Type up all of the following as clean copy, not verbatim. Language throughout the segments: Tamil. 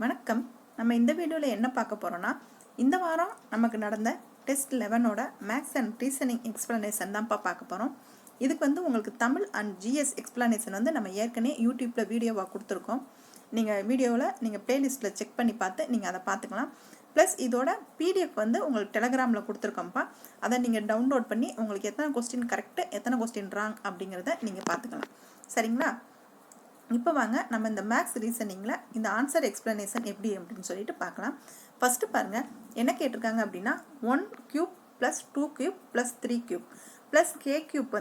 வணக்கம். நம்ம இந்த வீடியோவில் என்ன பார்க்க போகிறோன்னா, இந்த வாரம் நமக்கு நடந்த டெஸ்ட் 11ஓட மேக்ஸ் அண்ட் ரீசனிங் எக்ஸ்ப்ளனேஷன் தான்ப்பா பார்க்க போகிறோம். இதுக்கு உங்களுக்கு தமிழ் அண்ட் ஜிஎஸ் எக்ஸ்ப்ளனேஷன் நம்ம ஏற்கனவே யூடியூப்பில் வீடியோவாக கொடுத்துருக்கோம். நீங்கள் பிளேலிஸ்ட்டில் செக் பண்ணி பார்த்து நீங்கள் அதை பார்த்துக்கலாம். ப்ளஸ் இதோட பிடிஎஃப் உங்களுக்கு டெலகிராமில் கொடுத்துருக்கோம்ப்பா. அதை நீங்கள் டவுன்லோட் பண்ணி உங்களுக்கு எத்தனை கொஸ்டின் கரெக்டு எத்தனை கொஸ்டின் ராங் அப்படிங்கிறத நீங்கள் பார்த்துக்கலாம். சரிங்களா? இப்போ வாங்க நம்ம இந்த மேக்ஸ் ரீசனிங்கில் இந்த ஆன்சர் எக்ஸ்ப்ளனேஷன் எப்படி அப்படின்னு சொல்லிட்டு பார்க்கலாம். ஃபஸ்ட்டு பாருங்கள் என்ன கேட்டிருக்காங்க அப்படின்னா 1 cube + 2 cube + 3 cube + k cube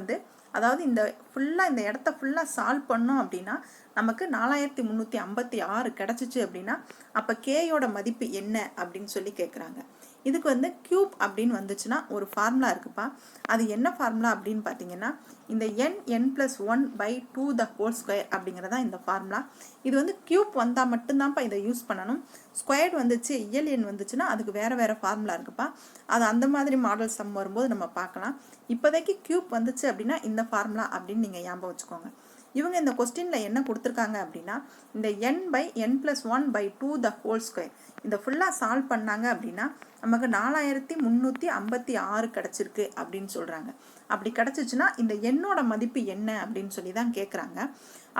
அதாவது இந்த ஃபுல்லாக இந்த இடத்த ஃபுல்லாக சால்வ் பண்ணோம் அப்படின்னா நமக்கு 4356 கிடச்சிச்சு அப்படின்னா அப்போ கேயோட மதிப்பு என்ன அப்படின்னு சொல்லி கேட்குறாங்க. இதுக்கு கியூப் அப்படின்னு வந்துச்சுன்னா ஒரு ஃபார்முலா இருக்குப்பா. அது என்ன ஃபார்முலா அப்படின்னு பார்த்தீங்கன்னா இந்த n+1/2 அப்படிங்கிறதா இந்த ஃபார்முலா. இது கியூப் வந்தால் மட்டும்தான்ப்பா இதை யூஸ் பண்ணணும். ஸ்கொயர்டு வந்துச்சு இயல் எண் வந்துச்சுன்னா அதுக்கு வேறு ஃபார்முலா இருக்குப்பா. அது அந்த மாதிரி மாடல் சம் வரும்போது நம்ம பார்க்கலாம். இப்போதைக்கு கியூப் வந்துச்சு அப்படின்னா இந்த ஃபார்முலா அப்படின்னு நீங்கள் ஞாபகம் வச்சுக்கோங்க. இவங்க இந்த கொஸ்டினில் என்ன கொடுத்துருக்காங்க அப்படின்னா இந்த n/n+1/2 இந்த ஃபுல்லாக சால்வ் பண்ணாங்க அப்படின்னா நமக்கு 4356 கிடச்சிருக்கு அப்படின்னு சொல்கிறாங்க. அப்படி கிடச்சிச்சுன்னா இந்த எண்ணோட மதிப்பு என்ன அப்படின்னு சொல்லி தான் கேட்குறாங்க.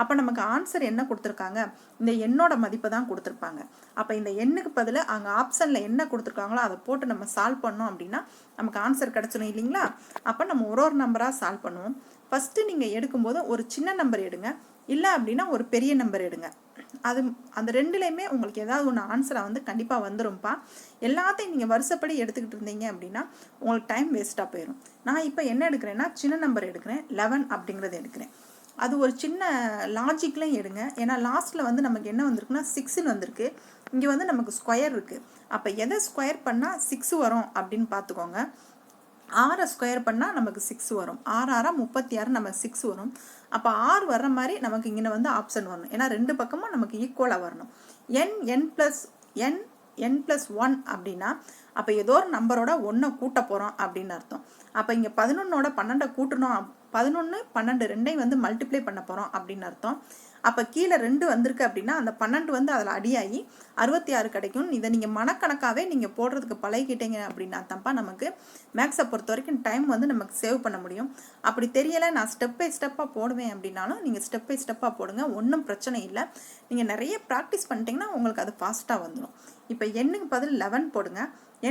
அப்போ நமக்கு ஆன்சர் என்ன கொடுத்துருக்காங்க, இந்த எண்ணோட மதிப்பை தான் கொடுத்துருப்பாங்க. அப்போ இந்த எண்ணுக்கு பதில் அங்கே ஆப்ஷனில் என்ன கொடுத்துருக்காங்களோ அதை போட்டு நம்ம சால்வ் பண்ணோம் அப்படின்னா நமக்கு ஆன்சர் கிடச்சிடும் இல்லைங்களா? அப்போ நம்ம ஒரு நம்பராக சால்வ் பண்ணுவோம். ஃபஸ்ட்டு நீங்கள் எடுக்கும்போது ஒரு சின்ன நம்பர் எடுங்க, இல்லை அப்படின்னா ஒரு பெரிய நம்பர் எடுங்க. அந்த ரெண்டுலேயுமே உங்களுக்கு ஏதாவது ஒன்று ஆன்சராக கண்டிப்பாக வந்துடும்ப்பா. எல்லாத்தையும் நீங்கள் வருஷப்படி எடுத்துக்கிட்டு இருந்தீங்க அப்படின்னா உங்களுக்கு டைம் வேஸ்ட்டாக போயிடும். நான் இப்போ என்ன எடுக்கிறேன்னா சின்ன நம்பர் எடுக்கிறேன், 11 அப்படிங்கிறத எடுக்கிறேன். அது ஒரு சின்ன லாஜிக்லையும் எடுங்க. ஏன்னா லாஸ்ட்டில் நமக்கு என்ன வந்திருக்குன்னா 6ன்னு வந்திருக்கு. இங்கே நமக்கு ஸ்கொயர் இருக்குது. அப்போ எதை ஸ்கொயர் பண்ணால் 6 வரும் அப்படின்னு பார்த்துக்கோங்க. 6 ஸ்கொயர் பண்ணால் நமக்கு 6 வரும். 6 6 36 நமக்கு 6 வரும். அப்போ 6 வர்ற மாதிரி நமக்கு இங்கே ஆப்ஷன் வரணும். ஏன்னா ரெண்டு பக்கமும் நமக்கு ஈக்குவலாக வரணும். n+1 அப்படின்னா அப்போ ஏதோ ஒரு நம்பரோட 1 கூட்ட போகிறோம் அப்படின்னு அர்த்தம். அப்போ இங்கே 11ஓட 12 கூட்டணும், 11 12 ரெண்டையும் மல்டிப்ளை பண்ண போகிறோம் அப்படின்னு அர்த்தம். அப்போ கீழே 2 வந்திருக்கு அப்படின்னா அந்த 12 அதில் அடியாகி 66 கிடைக்கும். இதை நீங்கள் மனக்கணக்காகவே நீங்கள் போடுறதுக்கு பழகிக்கிட்டீங்க அப்படின்னா தான்ப்பா நமக்கு மேக்ஸை பொறுத்த வரைக்கும் டைம் நமக்கு சேவ் பண்ண முடியும். அப்படி தெரியலை நான் ஸ்டெப் பை ஸ்டெப்பாக போடுவேன் அப்படின்னாலும் நீங்கள் ஸ்டெப் பை ஸ்டெப்பாக போடுங்க, ஒன்றும் பிரச்சனை இல்லை. நீங்கள் நிறைய ப்ராக்டிஸ் பண்ணிட்டீங்கன்னா உங்களுக்கு அது ஃபாஸ்ட்டாக வந்துடும். இப்போ எண்ணுக்கு பதில் 11 போடுங்க.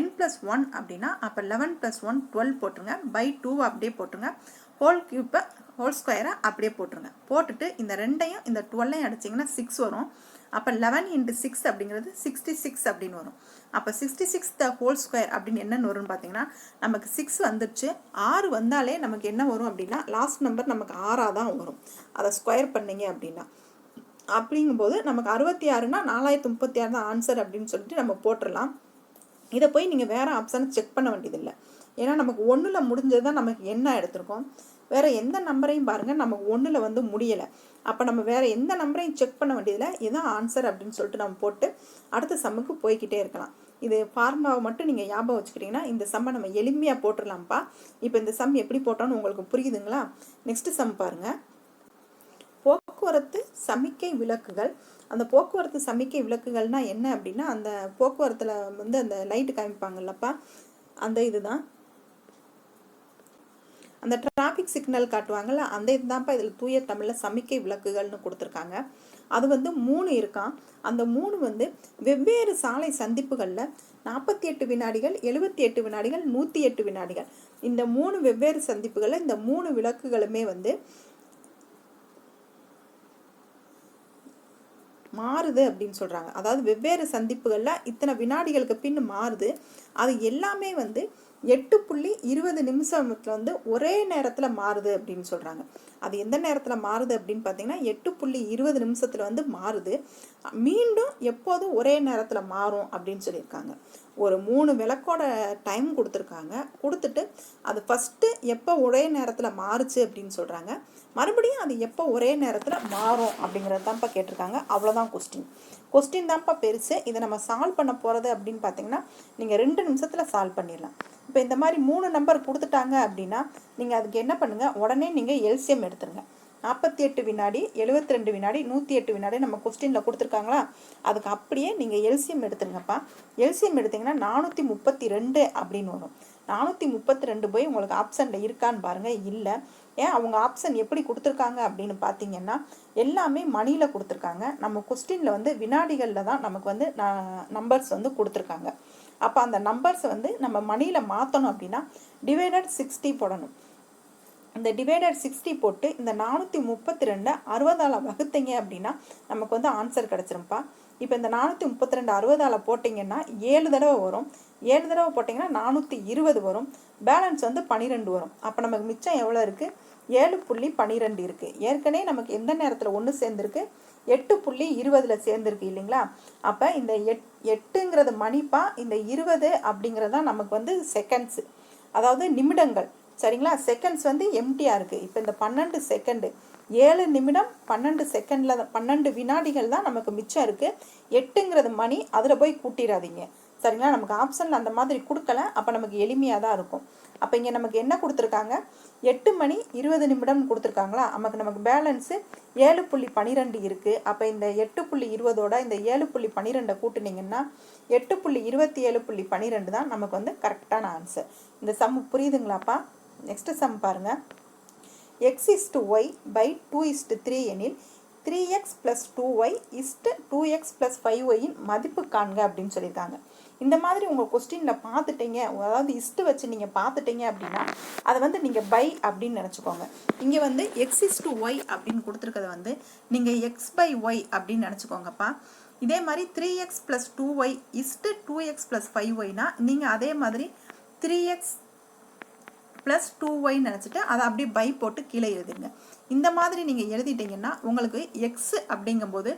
n+1 அப்படின்னா அப்போ 11+1 12 போட்டுருங்க. /2 அப்படியே போட்டுருங்க. ஹோல் ஸ்கொயரை அப்படியே போட்டுருங்க. போட்டுட்டு இந்த ரெண்டையும் இந்த 12ஐயும் அடிச்சிங்கன்னா 6 வரும். அப்போ 11 × 6 அப்படிங்கிறது 66 அப்படின்னு வரும். அப்போ 66 த ஹோல் ஸ்கொயர் அப்படின்னு என்னென்னு வரும்னு பார்த்தீங்கன்னா நமக்கு 6 வந்துடுச்சு. 6 வந்தாலே நமக்கு என்ன வரும் அப்படின்னா லாஸ்ட் நம்பர் நமக்கு 6ஆக தான் வரும். அதை ஸ்கொயர் பண்ணீங்க அப்படின்னா அப்படிங்கும்போது நமக்கு 66னா 4036 தான் ஆன்சர் அப்படின்னு சொல்லிட்டு நம்ம போட்டுடலாம். இதை போய் நீங்கள் வேறு ஆப்ஷனை செக் பண்ண வேண்டியதில்லை. ஏன்னா நமக்கு 1ல் முடிஞ்சது தான் நமக்கு என்ன எடுத்திருக்கோம். வேறு எந்த நம்பரையும் பாருங்கள் நமக்கு 1ல் முடியலை. அப்போ நம்ம வேறு எந்த நம்பரையும் செக் பண்ண வேண்டியதில்லை. இதுதான் ஆன்சர் அப்படின்னு சொல்லிட்டு நம்ம போட்டு அடுத்த சம்முக்கு போய்கிட்டே இருக்கலாம். இது ஃபார்முலாவை மட்டும் நீங்கள் ஞாபகம் வச்சுக்கிட்டிங்கன்னா இந்த சம்மை நம்ம எளிமையாக போட்டுடலாம்ப்பா. இப்போ இந்த சம் எப்படி போட்டோன்னு உங்களுக்கு புரியுதுங்களா? நெக்ஸ்ட் சம் பாருங்கள். போக்குவரத்து சமிக்கை விளக்குகள். அந்த போக்குவரத்து சமிக்கை விளக்குகள்னால் என்ன அப்படின்னா அந்த போக்குவரத்தில் அந்த லைட்டு காமிப்பாங்கல்லப்பா, அந்த இதுதான் அந்த டிராஃபிக் சிக்னல் காட்டுவாங்கள்ல, அந்த இதுதான்ப்பா இதில் தூய தமிழில் சமிக்கை விளக்குகள்னு கொடுத்துருக்காங்க. அது 3 இருக்கான். அந்த 3 வெவ்வேறு சாலை சந்திப்புகளில் 48 வினாடிகள் 78 வினாடிகள் 108 வினாடிகள் இந்த 3 வெவ்வேறு சந்திப்புகளில் இந்த 3 விளக்குகளுமே மாறுது அப்படின்னு சொல்கிறாங்க. அதாவது வெவ்வேறு சந்திப்புகளில் இத்தனை வினாடிகளுக்கு பின் மாறுது. அது எல்லாமே 8.20 நிமிஷத்தில் ஒரே நேரத்தில் மாறுது அப்படின்னு சொல்கிறாங்க. அது எந்த நேரத்தில் மாறுது அப்படின்னு பார்த்தீங்கன்னா 8.20 நிமிஷத்தில் மாறுது. மீண்டும் எப்போதும் ஒரே நேரத்தில் மாறும் அப்படின்னு சொல்லியிருக்காங்க. ஒரு 3 விளக்கோட டைம் கொடுத்துருக்காங்க. கொடுத்துட்டு அது ஃபஸ்ட்டு எப்போ ஒரே நேரத்தில் மாறுச்சு அப்படின்னு சொல்கிறாங்க. மறுபடியும் அது எப்போ ஒரே நேரத்தில் மாறும் அப்படிங்கிறது தான்ப்பா கேட்டிருக்காங்க. அவ்வளோதான் கொஸ்டின் தான்ப்பா பெருசு. இதை நம்ம சால்வ் பண்ண போகிறது அப்படின்னு பார்த்தீங்கன்னா நீங்கள் 2 நிமிஷத்தில் சால்வ் பண்ணிடலாம். இப்போ இந்த மாதிரி 3 நம்பர் கொடுத்துட்டாங்க அப்படின்னா நீங்கள் அதுக்கு என்ன பண்ணுங்கள், உடனே நீங்கள் எல்சிஎம் எடுத்துருங்க. 48 வினாடி, 72 வினாடி, 108 வினாடி நம்ம கொஸ்டினில் கொடுத்துருக்காங்களா, அதுக்கு அப்படியே நீங்கள் எல்சிஎம் எடுத்துருங்கப்பா. எல்சிஎம் எடுத்திங்கன்னா 432 அப்படின்னு வரும். 432 போய் உங்களுக்கு ஆப்ஷனில் இருக்கான்னு பாருங்கள். இல்லை. ஏன் அவங்க ஆப்ஷன் எப்படி கொடுத்துருக்காங்க அப்படின்னு பார்த்தீங்கன்னா எல்லாமே மணியில் கொடுத்துருக்காங்க. நம்ம கொஸ்டினில் வந்து வினாடிகளில் தான் நமக்கு வந்து நம்பர்ஸ் வந்து கொடுத்துருக்காங்க. அப்போ அந்த நம்பர்ஸை வந்து நம்ம மணியில் மாற்றணும் அப்படின்னா டிவைடட் 60 போடணும். இந்த டிவைடட் 60 போட்டு இந்த 432 60ஆல் வகுத்தீங்க அப்படின்னா நமக்கு வந்து ஆன்சர் கிடச்சிரும்ப்பா. இப்போ இந்த 432 60ஆல் போட்டிங்கன்னா 7 தடவை வரும். 7 தடவை போட்டிங்கன்னா 420 வரும். பேலன்ஸ் வந்து 12 வரும். அப்போ நமக்கு மிச்சம் எவ்வளோ இருக்குது? 7.12 இருக்குது. ஏற்கனவே நமக்கு எந்த நேரத்தில் ஒன்று சேர்ந்துருக்கு? 8.20 சேர்ந்துருக்கு இல்லைங்களா? அப்போ இந்த 8ங்கிறது மணிப்பா, இந்த 20 அப்படிங்கிறது தான் நமக்கு வந்து செகண்ட்ஸு, அதாவது நிமிடங்கள். சரிங்களா? செகண்ட்ஸ் வந்து எம்டியாக இருக்குது. இப்போ இந்த 12 செகண்டு, 7 நிமிடம் 12 செகண்டில் 12 வினாடிகள் தான் நமக்கு மிச்சம் இருக்குது. 8ங்கிறது மணி, அதில் போய் கூட்டிடாதீங்க. சரிங்களா? நமக்கு ஆப்ஷனில் அந்த மாதிரி கொடுக்கல. அப்போ நமக்கு எளிமையாக தான் இருக்கும். அப்போ இங்கே நமக்கு என்ன கொடுத்துருக்காங்க? 8 மணி 20 நிமிடம்னு கொடுத்துருக்காங்களா? நமக்கு பேலன்ஸு 7.12 இருக்குது. அப்போ இந்த 8.20ஓட இந்த 7.12 கூட்டினீங்கன்னா 8.27.12 தான் நமக்கு வந்து கரெக்டான ஆன்சர். இந்த சம் புரியுதுங்களாப்பா? நெக்ஸ்ட் சம் பாருங்க. x/y by 2/3 எனில் 3x + 2y 2x + 5y இன் மதிப்பு காண்க அப்படின்னு சொல்லியிருக்காங்க. இந்த மாதிரி உங்கள் கொஸ்டினில் பார்த்துட்டீங்க, அதாவது இஸ்ட்டு வச்சு நீங்கள் பார்த்துட்டீங்க அப்படின்னா அதை வந்து நீங்கள் பை அப்படின்னு நினச்சிக்கோங்க. இங்கே வந்து x/y அப்படின்னு கொடுத்துருக்கத வந்து நீங்கள் x/y அப்படின்னு நினச்சிக்கோங்கப்பா. இதே மாதிரி 3x + 2y 2x + 5yனா நீங்கள் அதே மாதிரி 3x + 2y நினச்சிட்டு அதை அப்படியே பை போட்டு கீழே எழுதிடுங்க. இந்த மாதிரி நீங்கள் எழுதிட்டீங்கன்னா உங்களுக்கு எக்ஸ் அப்படிங்கும்போது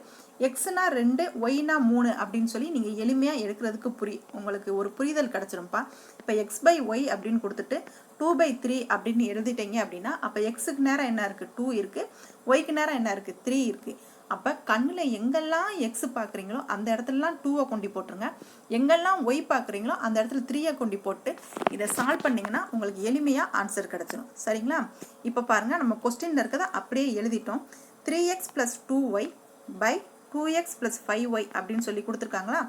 எக்ஸ்னா 2, ஒய்னா 3 அப்படின்னு சொல்லி நீங்கள் எளிமையாக எடுக்கிறதுக்கு உங்களுக்கு ஒரு புரிதல் கிடச்சிரும்ப்பா. இப்போ x/y அப்படின்னு கொடுத்துட்டு 2/3 அப்படின்னு எழுதிட்டீங்க அப்படின்னா அப்போ எக்ஸுக்கு நேரம் என்ன இருக்குது? 2 இருக்குது. ஒய்க்கு நேரம் என்ன இருக்குது? 3 இருக்குது. அப்போ கண்ணில் எங்கெல்லாம் எக்ஸ் பார்க்குறீங்களோ அந்த இடத்துலலாம் 2வை கொண்டு போட்டுருங்க. எங்கெல்லாம் ஒய் பார்க்குறீங்களோ அந்த இடத்துல 3யை கொண்டு போட்டு இதை சால்வ் பண்ணிங்கன்னா உங்களுக்கு எளிமையாக ஆன்சர் கிடச்சிடும். சரிங்களா? இப்போ பாருங்கள், நம்ம கொஸ்டினில் இருக்கிறத அப்படியே எழுதிட்டோம். 3x + 2y by 2x + 5y அப்படின்னு சொல்லி கொடுத்துருக்காங்களா?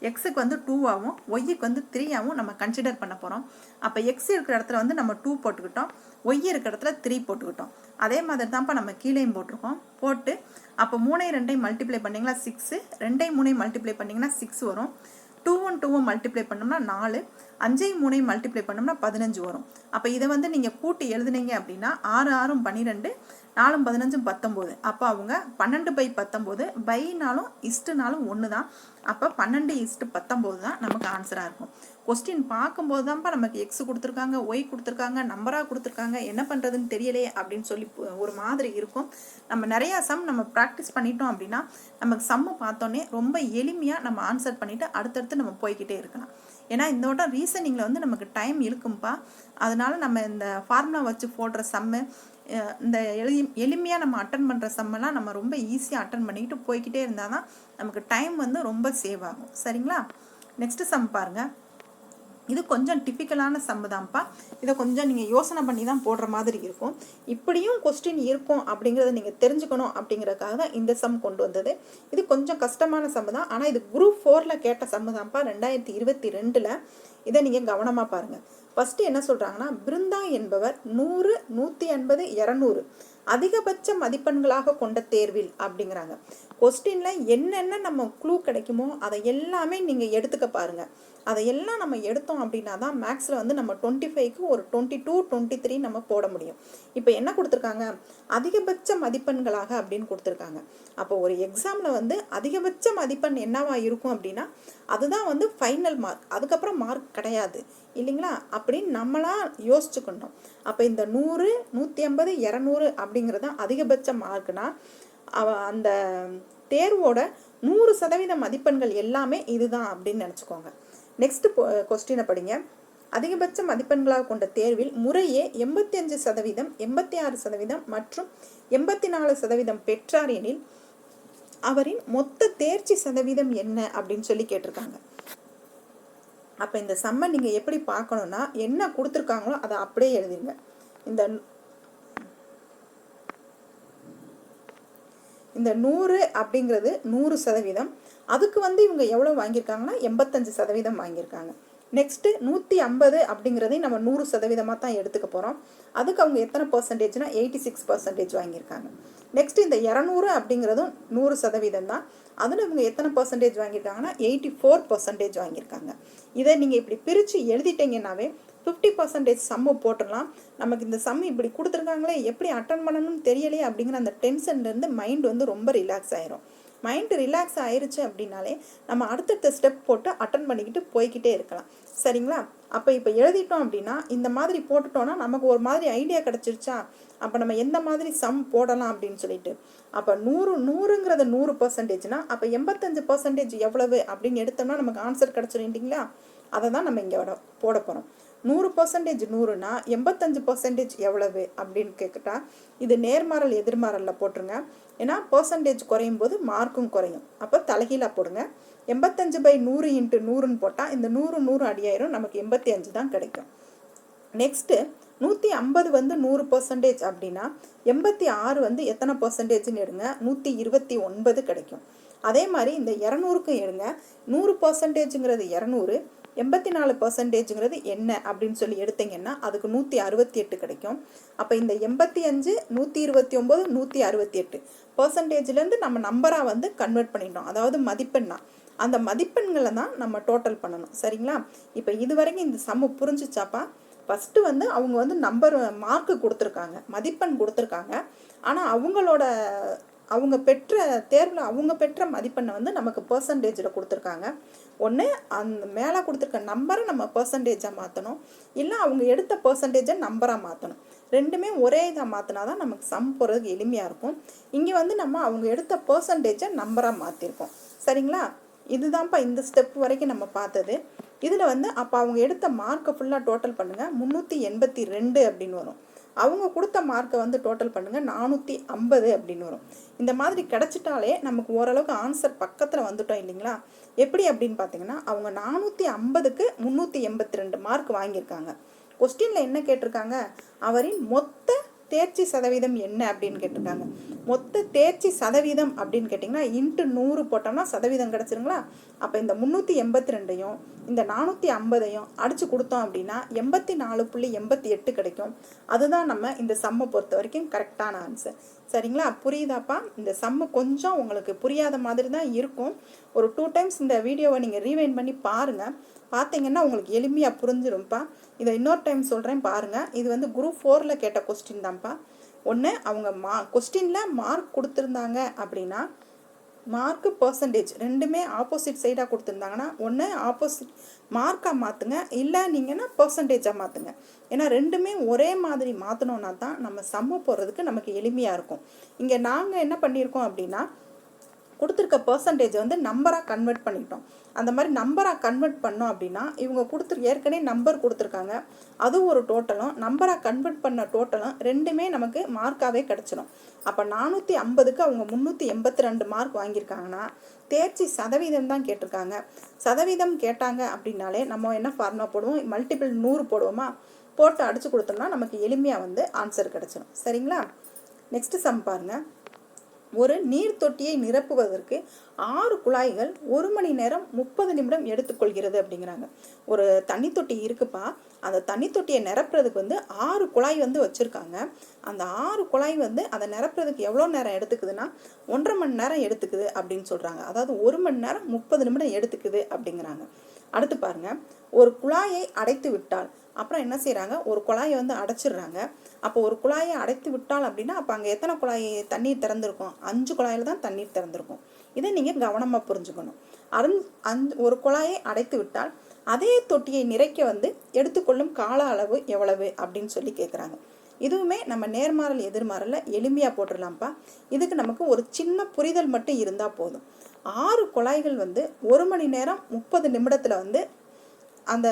எக்ஸுக்கு வந்து 2ஆகவும் ஒய்யுக்கு வந்து 3ஆகவும் நம்ம கன்சிடர் பண்ண போகிறோம். அப்போ எக்ஸ் இருக்கிற இடத்துல வந்து நம்ம 2 போட்டுக்கிட்டோம், ஒய் இருக்கிற இடத்துல 3 போட்டுக்கிட்டோம். அதே மாதிரி தான்ப்பா நம்ம கீழேயும் போட்டிருக்கோம். போட்டு அப்போ 3 2 மல்டிப்ளை பண்ணிங்கன்னா 6, 2 3 மல்டிப்ளை பண்ணிங்கன்னா 6 வரும். 2 2 மல்டிப்ளை பண்ணோம்னா 4, 5 3 மல்டிப்ளை பண்ணோம்னா 15 வரும். அப்போ இதை வந்து நீங்கள் கூட்டி எழுதுனீங்க அப்படின்னா 6 6 12, 4 15 19. அப்போ அவங்க 12/19 பைனாலும் இஸ்ட்டுனாலும் ஒன்று தான். அப்போ 12:19 தான் நமக்கு ஆன்சராக இருக்கும். கொஸ்டின் பார்க்கும்போது தான்ப்பா நமக்கு எக்ஸ் கொடுத்துருக்காங்க, ஒய் கொடுத்துருக்காங்க, நம்பராக கொடுத்துருக்காங்க, என்ன பண்ணுறதுன்னு தெரியலையே அப்படின்னு சொல்லி ஒரு மாதிரி இருக்கும். நம்ம நிறையா சம் நம்ம ப்ராக்டிஸ் பண்ணிட்டோம் அப்படின்னா நமக்கு சம்மு பார்த்தோன்னே ரொம்ப எளிமையாக நம்ம ஆன்சர் பண்ணிவிட்டு அடுத்தடுத்து நம்ம போய்கிட்டே இருக்கலாம். ஏன்னா இந்த வட்டம் ரீசனிங்கில் வந்து நமக்கு டைம் இருக்கும்பா. அதனால நம்ம இந்த ஃபார்முலா வச்சு போடுற சம்மு, இந்த எளிமையாக நம்ம அட்டன் பண்ணுற சம்மெல்லாம் நம்ம ரொம்ப ஈஸியாக அட்டன் பண்ணிக்கிட்டு போய்கிட்டே இருந்தால் தான் நமக்கு டைம் வந்து ரொம்ப சேவ் ஆகும். சரிங்களா? நெக்ஸ்ட்டு சம் பாருங்கள். இது கொஞ்சம் டிப்பிக்கலான சம்மு தான்ப்பா. இதை கொஞ்சம் நீங்கள் யோசனை பண்ணி தான் போடுற மாதிரி இருக்கும். இப்படியும் கொஸ்டின் இருக்கும் அப்படிங்கிறத நீங்கள் தெரிஞ்சுக்கணும் அப்படிங்கிறதுக்காக தான் இந்த சம் கொண்டு வந்தது. இது கொஞ்சம் கஷ்டமான சம்மு தான். ஆனால் இது குரூப் 4ல் கேட்ட சம்மு தான்ப்பா, 2022. இதை நீங்கள் கவனமாக பாருங்கள். ஃபஸ்ட்டு என்ன சொல்கிறாங்கன்னா, பிருந்தா என்பவர் 100, 180, 200 அதிகபட்ச மதிப்பெண்களாக கொண்ட தேர்வில் அப்படிங்கிறாங்க. கொஸ்டினில் என்னென்ன நம்ம க்ளூ கிடைக்குமோ அதை எல்லாமே நீங்கள் எடுத்துக்க பாருங்கள். அதையெல்லாம் நம்ம எடுத்தோம் அப்படின்னா தான் மேக்ஸில் வந்து நம்ம 25க்கு ஒரு 22, 23 நம்ம போட முடியும். இப்போ என்ன கொடுத்துருக்காங்க? அதிகபட்ச மதிப்பெண்களாக அப்படின்னு கொடுத்துருக்காங்க. அப்போ ஒரு எக்ஸாமில் வந்து அதிகபட்ச மதிப்பெண் என்னவா இருக்கும் அப்படின்னா அதுதான் வந்து ஃபைனல் மார்க், அதுக்கப்புறம் மார்க் கிடையாது இல்லைங்களா? அப்படின்னு நம்மளா யோசிச்சுக்கணும். அப்போ இந்த 100, 150, 200 அப்படிங்கிறது தான் அதிகபட்ச மார்க்னா அந்த தேர்வோட 100% மதிப்பெண்கள் எல்லாமே இதுதான் அப்படின்னு நினச்சிக்கோங்க. நெக்ஸ்ட் கொஸ்டினை படிங்க. அதிகபட்ச மதிப்பெண்களாக கொண்ட தேர்வில் முறையே 85%, 86% மற்றும் 84% பெற்றார் எனில் அவரின் மொத்த தேர்ச்சி சதவீதம் என்ன அப்படின்னு சொல்லி கேட்டிருக்காங்க. அப்போ இந்த சம்மை நீங்கள் எப்படி பார்க்கணுன்னா என்ன கொடுத்துருக்காங்களோ அதை அப்படியே எழுதிங்க. இந்த இந்த 100 அப்படிங்கிறது 100%. அதுக்கு வந்து இவங்க எவ்வளோ வாங்கியிருக்காங்கன்னா 85% வாங்கியிருக்காங்க. நெக்ஸ்ட்டு 150 அப்படிங்கிறதையும் நம்ம 100%மாக தான் எடுத்துக்க போகிறோம். அதுக்கு அவங்க எத்தனை பர்சன்டேஜ்னா 86% வாங்கியிருக்காங்க. நெக்ஸ்ட் இந்த 200 அப்படிங்கிறதும் 100% தான். அதில் இவங்க எத்தனை பர்சன்டேஜ் வாங்கியிருக்காங்கன்னா 84% வாங்கியிருக்காங்க. இதை நீங்கள் இப்படி பிரித்து எழுதிட்டீங்கன்னாவே 50% சம்மு போட்டுடலாம். நமக்கு இந்த சம் இப்படி கொடுத்துருக்காங்களே எப்படி அட்டன் பண்ணணும்னு தெரியலையே அப்படிங்கிற அந்த டென்ஷன்லேருந்து மைண்ட் வந்து ரொம்ப ரிலாக்ஸ் ஆயிரும். மைண்டு ரிலாக்ஸ் ஆயிடுச்சு அப்படின்னாலே நம்ம அடுத்தடுத்த ஸ்டெப் போட்டு அட்டன் பண்ணிக்கிட்டு போய்கிட்டே இருக்கலாம். சரிங்களா? அப்போ இப்போ எழுதிட்டோம் அப்படின்னா இந்த மாதிரி போட்டுட்டோன்னா நமக்கு ஒரு மாதிரி ஐடியா கிடச்சிருச்சா, அப்போ நம்ம எந்த மாதிரி சம் போடலாம் அப்படின்னு சொல்லிட்டு. அப்போ 100ங்கிறது 100%னா அப்போ 85% எவ்வளவு அப்படின்னு எடுத்தோம்னா நமக்கு ஆன்சர் கிடச்சிடும் இல்லைங்களா? அதை தான் நம்ம இங்கே போட போகிறோம். 100% 100னா 85% எவ்வளவு அப்படின்னு கேட்குட்டா இது நேர்மாறல் எதிர்மாறலில் போட்டுருங்க. ஏன்னா பர்சன்டேஜ் குறையும் போது மார்க்கும் குறையும். அப்போ தலைகீழாக போடுங்க. 85/100 × 100ன்னு போட்டால் இந்த 100 100 அடியாயிரும், நமக்கு 85 தான் கிடைக்கும். நெக்ஸ்ட்டு 150 வந்து 100% அப்படின்னா 86 வந்து எத்தனை பர்சன்டேஜ்னு எடுங்க, 129 கிடைக்கும். அதே மாதிரி இந்த 200க்கும் எடுங்க. 100%ங்கிறது 200, 84%ங்கிறது என்ன அப்படின்னு சொல்லி எடுத்தீங்கன்னா அதுக்கு 168 கிடைக்கும். அப்போ இந்த 85, 129, 168 பர்சன்டேஜ்லேருந்து நம்ம நம்பராக வந்து கன்வெர்ட் பண்ணிட்டோம். அதாவது மதிப்பெண்ணா அந்த மதிப்பெண்களை தான் நம்ம டோட்டல் பண்ணணும். சரிங்களா? இப்போ இது வரைக்கும் இந்த சம்மு புரிஞ்சிச்சாப்பா? ஃபஸ்ட்டு வந்து அவங்க வந்து நம்பர் மார்க்கு கொடுத்துருக்காங்க, மதிப்பெண் கொடுத்துருக்காங்க. ஆனால் அவங்க பெற்ற தேர்வில் அவங்க பெற்ற மதிப்பெண்ணை வந்து நமக்கு பர்சன்டேஜில் கொடுத்துருக்காங்க. ஒன்று அந்த மேலே கொடுத்துருக்க நம்பரை நம்ம பர்சன்டேஜாக மாற்றணும், இல்லை அவங்க எடுத்த பர்சன்டேஜை நம்பராக மாற்றணும். ரெண்டுமே ஒரே இதாக மாற்றினா தான் நமக்கு சம் போடுறதுக்கு எளிமையாக இருக்கும். இங்கே வந்து நம்ம அவங்க எடுத்த பர்சன்டேஜை நம்பராக மாற்றிருக்கோம். சரிங்களா? இதுதான்ப்பா இந்த ஸ்டெப் வரைக்கும் நம்ம பார்த்தது. இதில் வந்து அப்போ அவங்க எடுத்த மார்க்கை ஃபுல்லாக டோட்டல் பண்ணுங்கள். 382 அப்படின்னு வரும். அவங்க கொடுத்த மார்க்கை வந்து டோட்டல் பண்ணுங்கள், 450 அப்படின்னு வரும். இந்த மாதிரி கிடச்சிட்டாலே நமக்கு ஓரளவுக்கு ஆன்சர் பக்கத்தில் வந்துட்டோம் இல்லைங்களா? எப்படி அப்படின்னு பார்த்தீங்கன்னா அவங்க 450க்கு 382 மார்க் வாங்கியிருக்காங்க. கொஸ்டினில் என்ன கேட்டிருக்காங்க, அவரின் மொத்த தேர்ச்சி சதவீதம் என்ன அப்படின்னு கேட்டிருக்காங்க. மொத்த தேர்ச்சி சதவீதம் அப்படின்னு கேட்டிங்கன்னா × 100 போட்டோம்னா சதவீதம் கிடச்சிருங்களா? அப்போ இந்த 382ஐயும் இந்த 450ஐயும் அடித்து கொடுத்தோம் அப்படின்னா 84.88 கிடைக்கும். அதுதான் நம்ம இந்த சம்மை பொறுத்த வரைக்கும் கரெக்டான ஆன்சர். சரிங்களா? புரியுதாப்பா? இந்த சம்மு கொஞ்சம் உங்களுக்கு புரியாத மாதிரி தான் இருக்கும். ஒரு 2 டைம்ஸ் இந்த வீடியோவை நீங்கள் ரீவைண்ட் பண்ணி பாருங்கள். பார்த்தீங்கன்னா உங்களுக்கு எளிமையாக புரிஞ்சிரும்ப்பா. இதை இன்னொரு டைம் சொல்கிறேன் பாருங்கள். இது வந்து குரூப் 4ல் கேட்ட கொஸ்டின் தான்ப்பா. ஒன்று அவங்க கொஸ்டினில் மார்க் கொடுத்துருந்தாங்க அப்படின்னா மார்க்கு பர்சன்டேஜ் ரெண்டுமே ஆப்போசிட் சைடாக கொடுத்துருந்தாங்கன்னா ஒன்று ஆப்போசிட் மார்க்காக மாற்றுங்க, இல்லை நீங்கன்னா பர்சன்டேஜாக மாற்றுங்க. ஏன்னா ரெண்டுமே ஒரே மாதிரி மாற்றினோன்னா தான் நம்ம சம்மு போடுறதுக்கு நமக்கு எளிமையாக இருக்கும். இங்கே நாங்கள் என்ன பண்ணியிருக்கோம் அப்படின்னா கொடுத்துருக்க பர்சன்டேஜ் வந்து நம்பராக கன்வெர்ட் பண்ணிட்டோம். அந்த மாதிரி நம்பராக கன்வெர்ட் பண்ணோம் அப்படின்னா இவங்க ஏற்கனவே நம்பர் கொடுத்துருக்காங்க, அது ஒரு டோட்டலும் நம்பராக கன்வெர்ட் பண்ண டோட்டலும் ரெண்டுமே நமக்கு மார்க்காகவே கிடச்சிடும். அப்போ 450க்கு அவங்க 382 மார்க் வாங்கியிருக்காங்கன்னா தேர்ச்சி சதவீதம் தான் கேட்டிருக்காங்க. சதவீதம் கேட்டாங்க அப்படின்னாலே நம்ம என்ன ஃபார்முலா போடுவோம், மல்டிபிள் 100 போடுவோமா, போட்டு அடித்து கொடுத்தோம்னா நமக்கு எளிமையாக வந்து ஆன்சர் கிடச்சிடும். சரிங்களா? நெக்ஸ்ட் சம் பாருங்கள். ஒரு நீர் தொட்டியை நிரப்புவதற்கு 6 குழாய்கள் 1 மணி நேரம் 30 நிமிடம் எடுத்துக்கொள்கிறது அப்படிங்கிறாங்க. ஒரு தண்ணி தொட்டி இருக்குப்பா, அந்த தண்ணி தொட்டியை நிரப்புறதுக்கு வந்து 6 குழாய் வந்து வச்சுருக்காங்க. அந்த 6 குழாய் வந்து அதை நிரப்புறதுக்கு எவ்வளோ நேரம் எடுத்துக்குதுன்னா 1.5 மணி நேரம் எடுத்துக்குது அப்படின்னு சொல்கிறாங்க. அதாவது 1 மணி நேரம் 30 நிமிடம் எடுத்துக்குது அப்படிங்கிறாங்க. அடுத்து பாருங்கள், ஒரு குழாயை அடைத்து விட்டால் அப்புறம் என்ன செய்கிறாங்க, ஒரு குழாயை வந்து அடைச்சிடுறாங்க. அப்போ ஒரு குழாயை அடைத்து விட்டால் அப்படின்னா அப்போ அங்கே எத்தனை குழாய் தண்ணீர் திறந்துருக்கும், 5 குழாயில் தான் தண்ணீர் திறந்திருக்கும். இதை நீங்கள் கவனமாக புரிஞ்சுக்கணும். ஒரு குழாயை அடைத்து விட்டால் அதே தொட்டியை நிறைக்க வந்து எடுத்துக்கொள்ளும் கால அளவு எவ்வளவு அப்படின்னு சொல்லி கேட்குறாங்க. இதுவுமே நம்ம நேர்மாறல் எதிர்மாறலில் எளிமையாக போட்டுடலாம்ப்பா. இதுக்கு நமக்கு ஒரு சின்ன புரிதல் மட்டும் இருந்தால் போதும். 6 குழாய்கள் வந்து 1 மணி நேரம் 30 நிமிடத்தில் வந்து அந்த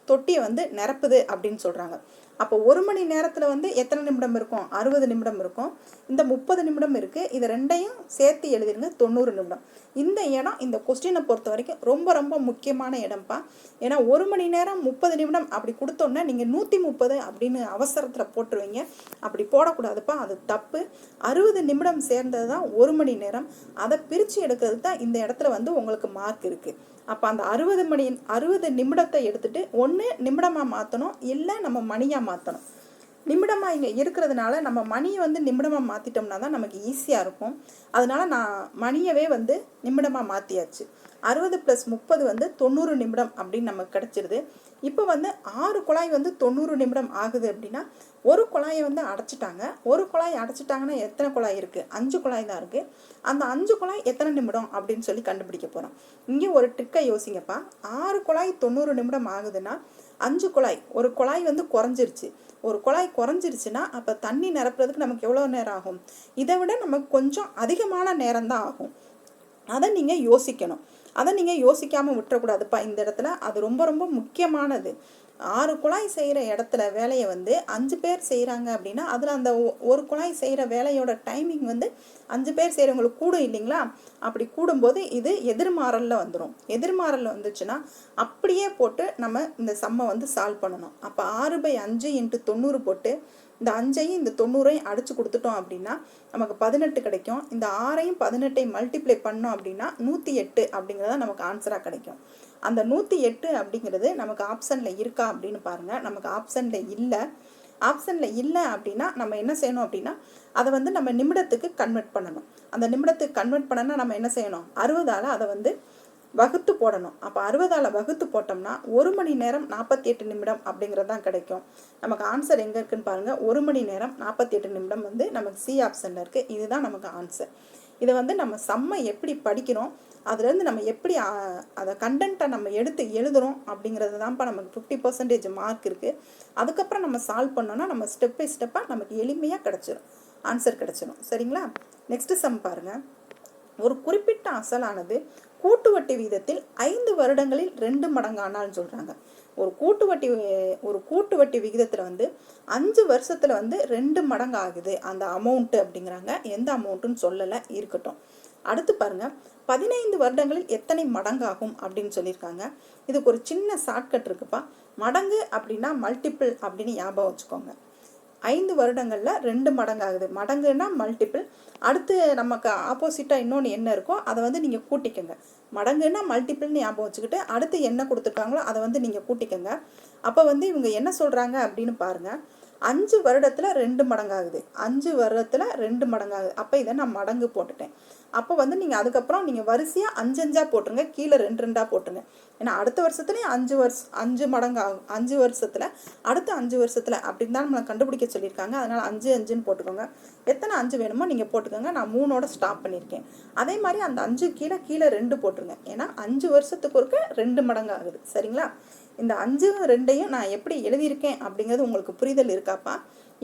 தொட்டியை வந்து நிரப்புது அப்படின்னு சொல்கிறாங்க. அப்போ 1 மணி நேரத்தில் வந்து எத்தனை நிமிடம் இருக்கும்? 60 நிமிடம் இருக்கும். இந்த 30 நிமிடம் இருக்குது. இது ரெண்டையும் சேர்த்து எழுதிருங்க, 90 நிமிடம். இந்த இடம் இந்த கொஸ்டினை பொறுத்த வரைக்கும் ரொம்ப ரொம்ப முக்கியமான இடம்ப்பா. ஏன்னா 1 மணி நேரம் 30 நிமிடம் அப்படி கொடுத்தோன்னா நீங்கள் 130 அப்படின்னு அவசரத்தில் போட்டுருவீங்க. அப்படி போடக்கூடாதுப்பா, அது தப்பு. 60 நிமிடம் சேர்ந்தது தான் 1 மணி நேரம். அதை பிரித்து எடுக்கிறது தான் இந்த இடத்துல வந்து உங்களுக்கு மார்க் இருக்குது. அப்போ அந்த 60 நிமிடத்தை எடுத்துகிட்டு ஒன்று நிமிடமாக மாற்றணும், இல்லை நம்ம மணியாக மாற்றணும். நிமிடமாக இங்கே இருக்கிறதுனால நம்ம மணியை வந்து நிமிடமாக மாற்றிட்டோம்னா தான் நமக்கு ஈஸியாக இருக்கும். அதனால் நான் மணியவே வந்து நிமிடமாக மாற்றியாச்சு. 60 + 30 வந்து 90 நிமிடம் அப்படின்னு நமக்கு கிடச்சிருது. இப்போ வந்து 6 குழாய் வந்து 90 நிமிடம் ஆகுது அப்படின்னா ஒரு குழாயை வந்து அடைச்சிட்டாங்க. ஒரு குழாய் அடைச்சிட்டாங்கன்னா எத்தனை குழாய் இருக்குது? 5 குழாய் தான் இருக்குது. அந்த 5 குழாய் எத்தனை நிமிடம் அப்படின்னு சொல்லி கண்டுபிடிக்க போகிறோம். இங்கே ஒரு ட்ரிக்கை யோசிங்கப்பா. 6 குழாய் 90 நிமிடம் ஆகுதுன்னா 5 குழாய், ஒரு குழாய் வந்து குறைஞ்சிருச்சு. ஒரு குழாய் குறைஞ்சிருச்சுன்னா அப்போ தண்ணி நிரப்புறதுக்கு நமக்கு எவ்வளோ நேரம் ஆகும்? இதை விட நமக்கு கொஞ்சம் அதிகமான நேரம் தான் ஆகும். அதை நீங்கள் யோசிக்கணும். அதை நீங்கள் யோசிக்காமல் விட்டுறக்கூடாதுப்பா இந்த இடத்துல. அது ரொம்ப ரொம்ப முக்கியமானது. 6 குழாய் செய்கிற இடத்துல வேலையை வந்து 5 பேர் செய்கிறாங்க அப்படின்னா அதில் அந்த ஒரு குழாய் செய்கிற வேலையோட டைமிங் வந்து 5 பேர் செய்கிறவங்களுக்கு கூடும் இல்லைங்களா? அப்படி கூடும்போது இது எதிர்மாறலில் வந்துடும். எதிர்மாறலில் வந்துச்சுன்னா அப்படியே போட்டு நம்ம இந்த சம்மை வந்து சால்வ் பண்ணணும். அப்போ 6/5 × 90 போட்டு இந்த 5ஐயும் இந்த 90ஐயும் அடித்து கொடுத்துட்டோம் அப்படின்னா நமக்கு 18 கிடைக்கும். இந்த 6ஐயும் 18ஐயும் மல்டிப்ளை பண்ணோம் அப்படின்னா 108 அப்படிங்கிறத நமக்கு ஆன்சராக கிடைக்கும். அந்த 108 அப்படிங்கிறது நமக்கு ஆப்ஷனில் இருக்கா அப்படின்னு பாருங்கள். நமக்கு ஆப்ஷனில் இல்லை. ஆப்ஷனில் இல்லை அப்படின்னா நம்ம என்ன செய்யணும் அப்படின்னா அதை வந்து நம்ம நிமிடத்துக்கு கன்வெர்ட் பண்ணணும். அந்த நிமிடத்துக்கு கன்வெர்ட் பண்ணனா நம்ம என்ன செய்யணும்? 60ஆல் அதை வந்து வகுத்து போடணும். அப்போ 60ஆல் வகுத்து போட்டோம்னா 1 மணி நேரம் 48 நிமிடம் அப்படிங்கிறது தான் கிடைக்கும். நமக்கு ஆன்சர் எங்கே இருக்குன்னு பாருங்கள். 1 மணி நேரம் 48 நிமிடம் வந்து நமக்கு சி ஆப்ஷனில் இருக்குது. இதுதான் நமக்கு ஆன்சர். இதை வந்து நம்ம சம்மை எப்படி படிக்கிறோம், அதுலேருந்து நம்ம எப்படி அதை கண்டென்ட்டை நம்ம எடுத்து எழுதுகிறோம் அப்படிங்கிறது தான்ப்பா நமக்கு 50% மார்க் இருக்குது. அதுக்கப்புறம் நம்ம சால்வ் பண்ணோன்னா நம்ம ஸ்டெப் பை ஸ்டெப்பாக நமக்கு எளிமையாக கிடச்சிரும், ஆன்சர் கிடச்சிரும். சரிங்களா? நெக்ஸ்ட்டு சம் பாருங்கள். ஒரு குறிப்பிட்ட அசலானது கூட்டு வட்டி விகிதத்தில் 5 வருடங்களில் 2 மடங்கானால்னு சொல்கிறாங்க. ஒரு கூட்டு வட்டி விகிதத்தில் வந்து 5 வருஷத்தில் வந்து 2 மடங்கு ஆகுது அந்த அமௌண்ட்டு அப்படிங்கிறாங்க. எந்த அமௌண்ட்டுன்னு சொல்லலை, இருக்கட்டும். அடுத்து பாருங்கள், 15 வருடங்களில் எத்தனை மடங்காகும் அப்படின்னு சொல்லியிருக்காங்க. இதுக்கு ஒரு சின்ன ஷார்ட்கட் இருக்குப்பா. மடங்கு அப்படின்னா மல்டிபிள் அப்படின்னு ஞாபகம் வச்சுக்கோங்க. 5 வருடங்களில் 2 மடங்கு ஆகுது. மடங்குன்னா மல்டிபிள். அடுத்து நமக்கு ஆப்போசிட்டாக இன்னொன்று என்ன இருக்கோ அதை வந்து நீங்கள் கூட்டிக்கோங்க. மடங்குன்னா மல்டிபிள்னு ஞாபகம் வச்சுக்கிட்டு அடுத்து என்ன கொடுத்துருக்காங்களோ அதை வந்து நீங்கள் கூட்டிக்கோங்க. அப்போ வந்து இவங்க என்ன சொல்கிறாங்க அப்படின்னு பாருங்கள். 5 வருடத்தில் 2 மடங்காகுது. 5 வருடத்தில் 2 மடங்காகுது. அப்போ இதை நான் மடங்கு போட்டுட்டேன். அப்போ வந்து நீங்கள் அதுக்கப்புறம் நீங்கள் வரிசையாக 5 போட்டுருங்க, கீழே 2 போட்டுருங்க. ஏன்னா அடுத்த வருஷத்துலேயும் 5 மடங்கு ஆகும். 5 வருஷத்தில் அடுத்த 5 வருஷத்தில் அப்படின்னு தான் நம்மளை கண்டுபிடிக்க சொல்லியிருக்காங்க. அதனால் 5 போட்டுக்கோங்க. எத்தனை 5 வேணுமோ நீங்கள் போட்டுக்கோங்க. நான் 3ஓட ஸ்டாப் பண்ணியிருக்கேன். அதே மாதிரி அந்த 5 கீழே 2 போட்டுருங்க. ஏன்னா 5 வருஷத்துக்கு ஒருக்க 2 மடங்கு ஆகுது. சரிங்களா? இந்த 5 2ஐயும் நான் எப்படி எழுதியிருக்கேன் அப்படிங்கிறது உங்களுக்கு புரிதல் இருக்காப்பா?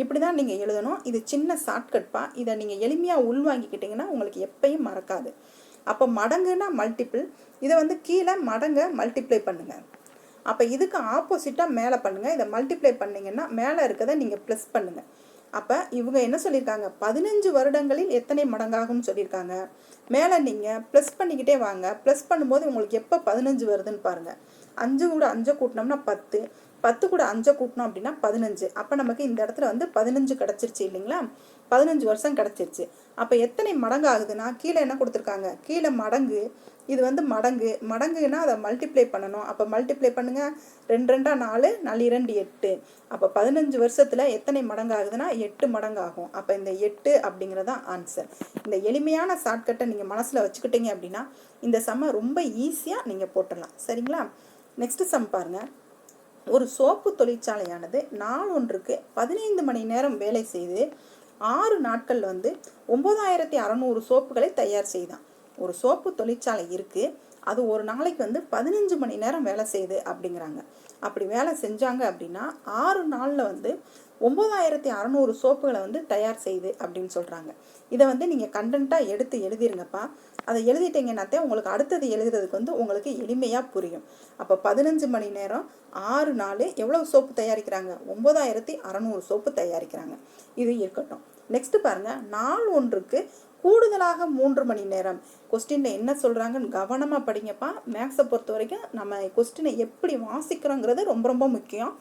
இப்படி தான் நீங்கள் எழுதணும். இது சின்ன ஷார்ட்கட்ப்பா. இதை நீங்கள் எளிமையாக உள்வாங்கிக்கிட்டிங்கன்னா உங்களுக்கு எப்பயும் மறக்காது. அப்போ மடங்குன்னா மல்டிபிள். இதை வந்து கீழே மடங்கை மல்டிப்ளை பண்ணுங்கள். அப்போ இதுக்கு ஆப்போசிட்டாக மேலே பண்ணுங்கள். இதை மல்டிப்ளை பண்ணிங்கன்னா மேலே இருக்கிறத நீங்கள் ப்ளஸ் பண்ணுங்கள். அப்போ இவங்க என்ன சொல்லியிருக்காங்க? 15 வருடங்களில் எத்தனை மடங்காகும்னு சொல்லியிருக்காங்க. மேலே நீங்கள் ப்ளஸ் பண்ணிக்கிட்டே வாங்க. ப்ளஸ் பண்ணும்போது உங்களுக்கு எப்போ 15 வருதுன்னு பாருங்கள். 5 கூட 5 கூட்டினோம்னா 10, 10 கூட 5 கூட்டினோம் அப்படின்னா 15. அப்போ நமக்கு இந்த இடத்துல வந்து 15 கிடச்சிருச்சு இல்லைங்களா? 15 வருஷம் கிடச்சிருச்சு. அப்போ எத்தனை மடங்கு ஆகுதுன்னா கீழே என்ன கொடுத்துருக்காங்க? கீழே மடங்கு, இது வந்து மடங்குன்னா அதை மல்டிப்ளை பண்ணணும். அப்போ மல்டிப்ளை பண்ணுங்கள். 2 2 4, 4 2 8. அப்போ 15 வருஷத்தில் எத்தனை மடங்கு ஆகுதுன்னா 8 மடங்கு ஆகும். அப்போ இந்த 8 அப்படிங்கிறதான் ஆன்சர். இந்த எளிமையான ஷார்ட்கட்டை நீங்கள் மனசில் வச்சுக்கிட்டீங்க அப்படின்னா இந்த சம்மை ரொம்ப ஈஸியாக நீங்கள் போட்டுடலாம். சரிங்களா? நெக்ஸ்ட் சம் பாருங்கள். ஒரு சோப்பு தொழிற்சாலையானது நாள் ஒன்றுக்கு 15 மணி நேரம் வேலை செய்து 6 நாட்கள் வந்து 9600 சோப்புகளை தயார் செய்தான். ஒரு சோப்பு தொழிற்சாலை இருக்குது, அது ஒரு நாளைக்கு வந்து 15 மணி நேரம் வேலை செய்யுது அப்படிங்கிறாங்க. அப்படி வேலை செஞ்சாங்க அப்படின்னா 6 நாளில் வந்து 9600 சோப்புகளை வந்து தயார் செய்யுது அப்படின்னு சொல்கிறாங்க. இதை வந்து நீங்கள் கண்டென்ட்டாக எடுத்து எழுதிருங்கப்பா. அதை எழுதிட்டீங்கன்னாத்தே உங்களுக்கு அடுத்தது எழுதுறதுக்கு வந்து உங்களுக்கு எளிமையாக புரியும். அப்போ 15 மணி நேரம் 6 நாள் எவ்வளோ சோப்பு தயாரிக்கிறாங்க? 9600 சோப்பு தயாரிக்கிறாங்க. இது இருக்கட்டும். நெக்ஸ்ட் பாருங்க, நாள் ஒன்றுக்கு கூடுதலாக 3 மணி நேரம். கொஸ்டினில் என்ன சொல்கிறாங்கன்னு கவனமாக படிங்கப்பா. மேக்ஸை பொறுத்த வரைக்கும் நம்ம கொஸ்டினை எப்படி வாசிக்கிறோங்கிறது ரொம்ப ரொம்ப முக்கியம்.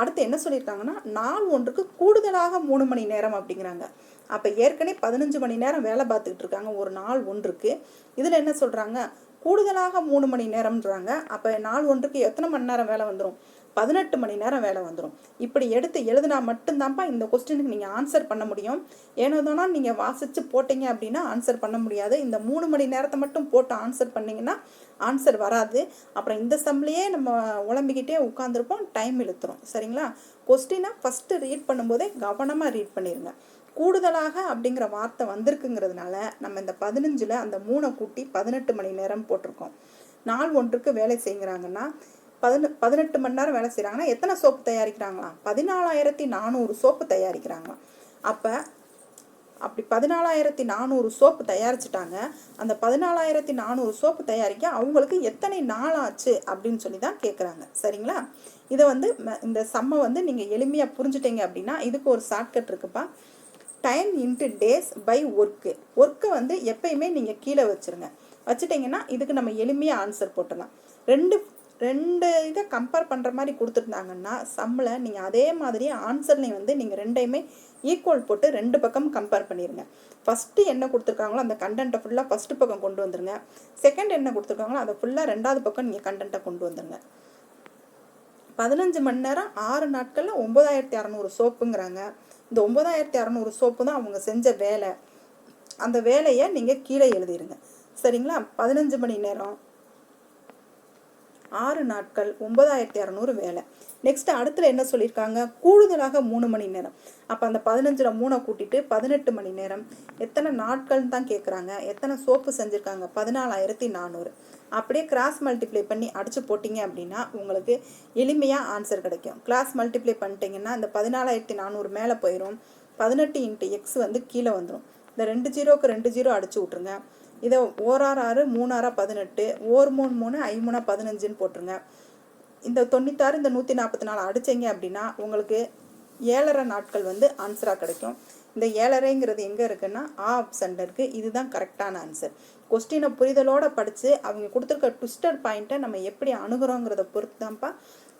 அடுத்து என்ன சொல்லியிருக்காங்கன்னா, நாள் ஒன்றுக்கு கூடுதலாக 3 மணி நேரம் அப்படிங்கிறாங்க. அப்போ ஏற்கனவே 15 மணி நேரம் வேலை பார்த்துக்கிட்டு இருக்காங்க ஒரு நாள் ஒன்றுக்கு. இதில் என்ன சொல்கிறாங்க? கூடுதலாக 3 மணி நேரம்ன்றாங்க. அப்போ நாள் ஒன்றுக்கு எத்தனை மணி நேரம் வேலை வந்துடும்? 18 மணி நேரம் வேலை வந்துடும். இப்படி எடுத்து எழுதினா மட்டும்தான்ப்பா இந்த கொஸ்டினுக்கு நீங்கள் ஆன்சர் பண்ண முடியும். ஏனோதானா நீங்கள் வாசித்து போட்டிங்க அப்படின்னா ஆன்சர் பண்ண முடியாது. இந்த 3 மணி நேரத்தை மட்டும் போட்டு ஆன்சர் பண்ணிங்கன்னா ஆன்சர் வராது. அப்புறம் இந்த சம்லேயே நம்ம உழம்பிக்கிட்டே உட்காந்துருப்போம், டைம் இழுத்துரும். சரிங்களா? கொஸ்டினை ஃபஸ்ட்டு ரீட் பண்ணும்போதே கவனமாக ரீட் பண்ணிடுங்க. கூடுதலாக அப்படிங்கிற வார்த்தை வந்திருக்குங்கிறதுனால நம்ம இந்த 15ல் அந்த 3 கூட்டி 18 மணி நேரம் போட்டிருக்கோம். நாள் ஒன்றுக்கு வேலை செய்கிறாங்கன்னா 18 மணி நேரம் வேலை செய்கிறாங்கன்னா எத்தனை சோப்பு தயாரிக்கிறாங்களாம்? 14400 சோப்பு தயாரிக்கிறாங்களாம். அப்படி 14400 சோப்பு தயாரிச்சிட்டாங்க. அந்த 14400 சோப்பு தயாரிக்க அவங்களுக்கு எத்தனை நாள் ஆச்சு அப்படின்னு சொல்லி தான் கேட்குறாங்க. சரிங்களா? இதை வந்து இந்த சம்மை வந்து நீங்கள் எளிமையாக புரிஞ்சுட்டீங்க அப்படின்னா இதுக்கு ஒரு ஷார்ட்கட் இருக்குப்பா. டைம் இன்ட்டு டேஸ் பை ஒர்க்கை வந்து எப்பயுமே நீங்கள் கீழே வச்சுட்டிங்கன்னா இதுக்கு நம்ம எளிமையாக ஆன்சர் போட்டலாம். ரெண்டு இதை கம்பேர் பண்ணுற மாதிரி கொடுத்துருந்தாங்கன்னா சம்மில் நீங்கள் அதே மாதிரி ஆன்சர்லையும் வந்து நீங்கள் ரெண்டையுமே ஈக்குவல் போட்டு 2 பக்கம் கம்பேர் பண்ணிடுங்க. ஃபஸ்ட்டு என்ன கொடுத்துருக்காங்களோ அந்த கண்டென்ட்டை ஃபுல்லாக ஃபஸ்ட்டு பக்கம் கொண்டு வந்துருங்க. செகண்ட் என்ன கொடுத்துருக்காங்களோ அதை ஃபுல்லாக 2வது பக்கம் நீங்கள் கண்டென்ட்டை கொண்டு வந்துருங்க. 15 மணி நேரம் 6 நாட்களில் 9600 சோப்புங்கிறாங்க. இந்த 9600 சோப்பு தான் அவங்க செஞ்ச வேலை. அந்த வேலையை நீங்கள் கீழே எழுதிடுங்க. சரிங்களா? 15 மணி நேரம் 6 நாட்கள் 9600 வேலை. நெக்ஸ்ட் அடுத்துல என்ன சொல்லியிருக்காங்க? கூடுதலாக 3 மணி நேரம். அப்போ அந்த 15ல் 3 கூட்டிட்டு 18 மணி நேரம். எத்தனை நாட்கள்னு தான் கேட்குறாங்க. எத்தனை சோப்பு செஞ்சுருக்காங்க? 14400. அப்படியே கிராஸ் மல்டிப்ளை பண்ணி அடிச்சு போட்டிங்க அப்படின்னா உங்களுக்கு எளிமையாக ஆன்சர் கிடைக்கும். கிராஸ் மல்டிப்ளை பண்ணிட்டீங்கன்னா இந்த 14400 மேலே போயிடும். 18 × x வந்து கீழே வந்துடும். இந்த 2 0க்கு 2 0 அடிச்சு விட்ருங்க. இதை 1 6 3 6 18, 1 3 3 5 3 15ன்னு போட்டுருங்க. இந்த 96 இந்த 144 அடிச்சிங்க அப்படின்னா உங்களுக்கு 7.5 நாட்கள் வந்து ஆன்சராக கிடைக்கும். இந்த 7.5ங்கிறது எங்கே இருக்குன்னா ஆப்ஷனில் இருக்குது. இதுதான் கரெக்டான ஆன்சர். கொஸ்டினை புரிதலோடு படித்து அவங்க கொடுத்துருக்க ட்விஸ்டட் பாயிண்ட்டை நம்ம எப்படி அணுகிறோங்கிறத பொறுத்து தான்ப்பா